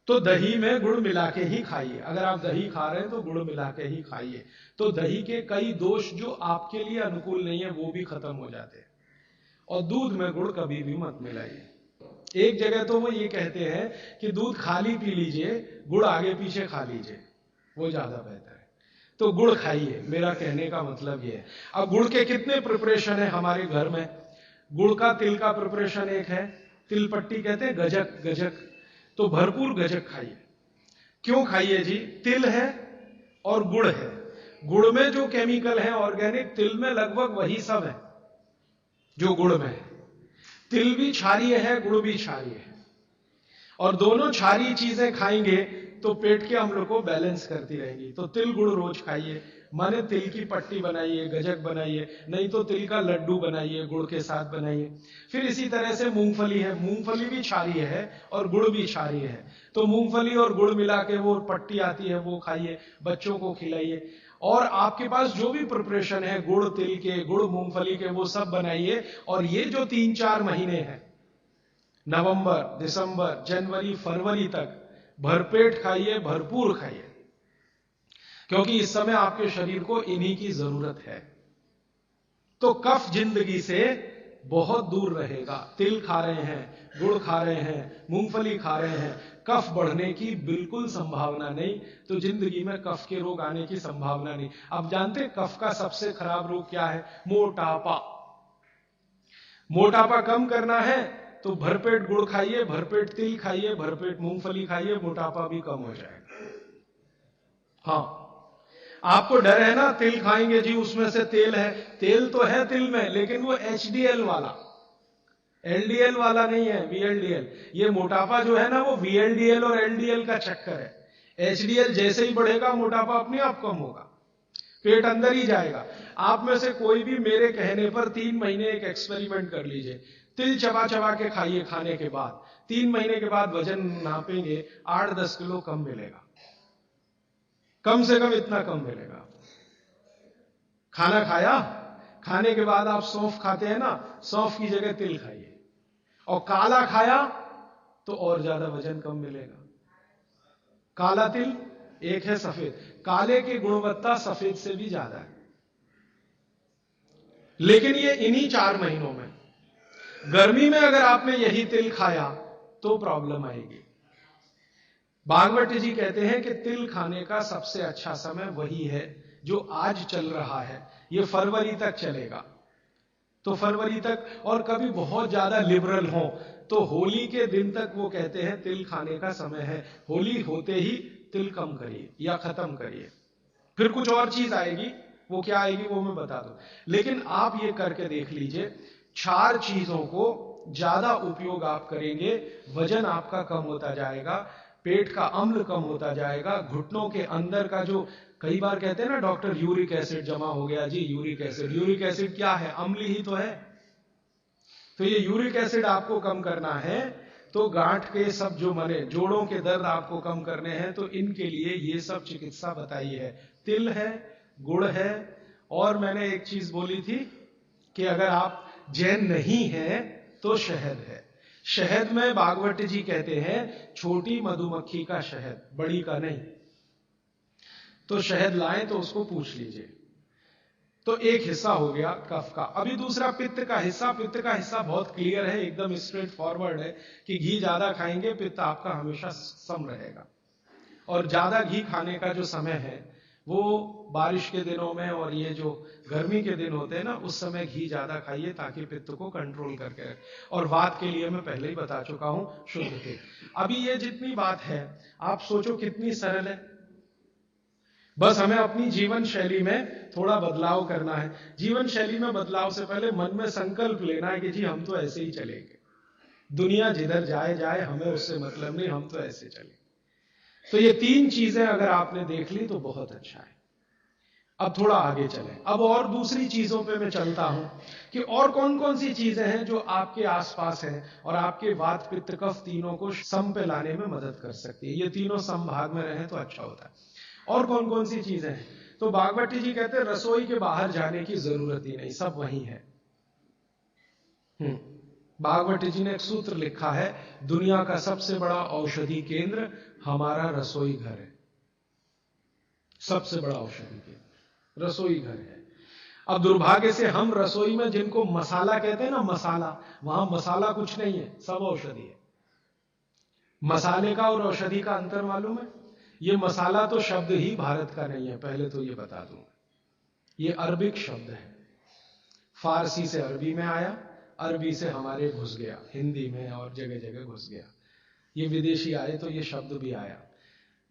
तो दही में गुड़ मिला के ही खाइए। अगर आप दही खा रहे हैं तो गुड़ मिला के ही खाइए, तो दही के कई दोष जो आपके लिए अनुकूल नहीं है वो भी खत्म हो जाते हैं। और दूध में गुड़ कभी भी मत मिलाइए। एक जगह तो वो ये कहते हैं कि दूध खाली पी लीजिए, गुड़ आगे पीछे खा लीजिए, वो ज्यादा बेहतर है। तो गुड़ खाइए, मेरा कहने का मतलब ये है। अब गुड़ के कितने प्रिपरेशन है हमारे घर में? गुड़ का तिल का प्रिपरेशन एक है, तिल पट्टी कहते हैं, गजक, गजक। तो भरपूर गजक खाइए। क्यों खाइए जी? तिल है और गुड़ है। गुड़ में जो केमिकल है ऑर्गेनिक, तिल में लगभग वही सब है जो गुड़ में है। तिल भी क्षारीय है, गुड़ भी क्षारीय है, और दोनों क्षारीय चीजें खाएंगे तो पेट के अम्ल को बैलेंस करती रहेंगी। तो तिल गुड़ रोज खाइए, माने तिल की पट्टी बनाइए, गजक बनाइए, नहीं तो तिल का लड्डू बनाइए, गुड़ के साथ बनाइए। फिर इसी तरह से मूंगफली है, मूंगफली भी क्षारीय है और गुड़ भी क्षारीय है। तो मूंगफली और गुड़ मिला के वो पट्टी आती है, वो खाइए, बच्चों को खिलाइए। और आपके पास जो भी प्रिपरेशन है गुड़ तिल के, गुड़ मूंगफली के, वो सब बनाइए। और ये जो 3-4 महीने हैं, नवंबर दिसंबर जनवरी फरवरी तक, भरपेट खाइए, भरपूर खाइए, क्योंकि इस समय आपके शरीर को इन्हीं की जरूरत है। तो कफ जिंदगी से बहुत दूर रहेगा। तिल खा रहे हैं, गुड़ खा रहे हैं, मूंगफली खा रहे हैं, कफ बढ़ने की बिल्कुल संभावना नहीं। तो जिंदगी में कफ के रोग आने की संभावना नहीं। आप जानते हैं कफ का सबसे खराब रोग क्या है? मोटापा। मोटापा कम करना है तो भरपेट गुड़ खाइए, भरपेट तिल खाइए, भरपेट मूंगफली खाइए, मोटापा भी कम हो जाएगा। हाँ, आपको डर है ना, तिल खाएंगे जी उसमें से तेल है। तेल तो है तिल में, लेकिन वो HDL वाला, LDL वाला नहीं है, VLDL। ये मोटापा जो है ना, वो VLDL और LDL का चक्कर है। HDL जैसे ही बढ़ेगा, मोटापा अपने आप कम होगा, पेट अंदर ही जाएगा। आप में से कोई भी मेरे कहने पर 3 महीने एक एक्सपेरिमेंट कर लीजिए। तिल चबा चबा के खाइए, खाने के बाद 3 महीने के बाद वजन नापेंगे, 8-10 किलो कम मिलेगा, कम से कम इतना कम मिलेगा। खाना खाया, खाने के बाद आप सौंफ खाते हैं ना, सौंफ की जगह तिल खाइए। और काला खाया तो और ज्यादा वजन कम मिलेगा। काला तिल एक है, सफेद, काले की गुणवत्ता सफेद से भी ज्यादा है। लेकिन ये इन्हीं 4 महीनों में, गर्मी में अगर आपने यही तिल खाया तो प्रॉब्लम आएगी। भागवत जी कहते हैं कि तिल खाने का सबसे अच्छा समय वही है जो आज चल रहा है, ये फरवरी तक चलेगा। तो फरवरी तक, और कभी बहुत ज्यादा लिबरल हो तो होली के दिन तक वो कहते हैं तिल खाने का समय है, होली होते ही तिल कम करिए या खत्म करिए। फिर कुछ और चीज आएगी, वो क्या आएगी वो मैं बता दूं, लेकिन आप ये करके देख लीजिए। 4 चीजों को ज्यादा उपयोग आप करेंगे, वजन आपका कम होता जाएगा, पेट का अम्ल कम होता जाएगा, घुटनों के अंदर का जो कई बार कहते हैं ना डॉक्टर यूरिक एसिड जमा हो गया जी, यूरिक एसिड क्या है? अम्ल ही तो है। तो ये यूरिक एसिड आपको कम करना है, तो गांठ के सब जो मने जोड़ों के दर्द आपको कम करने हैं, तो इनके लिए ये सब चिकित्सा बताई है। तिल है, गुड़ है, और मैंने एक चीज बोली थी कि अगर आप जैन नहीं हैं तो शहद है। शहद में भागवत जी कहते हैं छोटी मधुमक्खी का शहद, बड़ी का नहीं। तो शहद लाएं तो उसको पूछ लीजिए। तो एक हिस्सा हो गया कफ का। अभी दूसरा पित्त का हिस्सा। पित्त का हिस्सा बहुत क्लियर है, एकदम स्ट्रेट फॉरवर्ड है कि घी ज्यादा खाएंगे पित्त आपका हमेशा सम रहेगा। और ज्यादा घी खाने का जो समय है वो बारिश के दिनों में और ये जो गर्मी के दिन होते हैं ना, उस समय घी ज्यादा खाइए ताकि पित्त को कंट्रोल करके रखे। और वात के लिए मैं पहले ही बता चुका हूं, शुद्ध तेल। अभी ये जितनी बात है आप सोचो कितनी सरल है, बस हमें अपनी जीवन शैली में थोड़ा बदलाव करना है। जीवन शैली में बदलाव से पहले मन में संकल्प लेना है कि जी हम तो ऐसे ही चलेंगे, दुनिया जिधर जाए जाए, हमें उससे मतलब नहीं, हम तो ऐसे चलेंगे। तो ये 3 चीजें अगर आपने देख ली तो बहुत अच्छा है। अब थोड़ा आगे चलें। अब और दूसरी चीजों पे मैं चलता हूं कि और कौन कौन सी चीजें हैं जो आपके आसपास हैं और आपके वात पित्त कफ तीनों को सम पे लाने में मदद कर सकती है। ये तीनों समभाग में रहें तो अच्छा होता है। और कौन कौन सी चीजें हैं? तो भागवत जी कहते हैं रसोई के बाहर जाने की जरूरत ही नहीं, सब वहीं है। भागवत जी ने एक सूत्र लिखा है, दुनिया का सबसे बड़ा औषधि केंद्र हमारा रसोई घर है। सबसे बड़ा औषधि केंद्र रसोई घर है। अब दुर्भाग्य से हम रसोई में जिनको मसाला कहते हैं ना, मसाला, वहां मसाला कुछ नहीं है, सब औषधि है। मसाले का और औषधि का अंतर मालूम है? ये मसाला तो शब्द ही भारत का नहीं है, पहले तो ये बता दूं। ये अरबिक शब्द है, फारसी से अरबी में आया, अरबी से हमारे घुस गया, हिंदी में और जगह जगह घुस गया। ये विदेशी आए तो ये शब्द भी आया।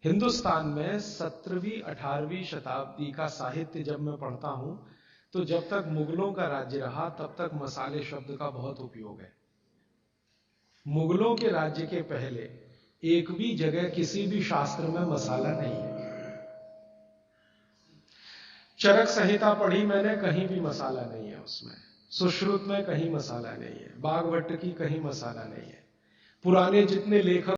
हिंदुस्तान में 17वीं 18वीं शताब्दी का साहित्य जब मैं पढ़ता हूं तो जब तक मुगलों का राज्य रहा तब तक मसाले शब्द का बहुत उपयोग है। मुगलों के राज्य के पहले एक भी जगह किसी भी शास्त्र में मसाला नहीं है। चरक संहिता पढ़ी मैंने, कहीं भी मसाला नहीं है उसमें। सुश्रुत में कहीं मसाला नहीं है, भागवत की कहीं मसाला नहीं है। पुराने जितने लेखक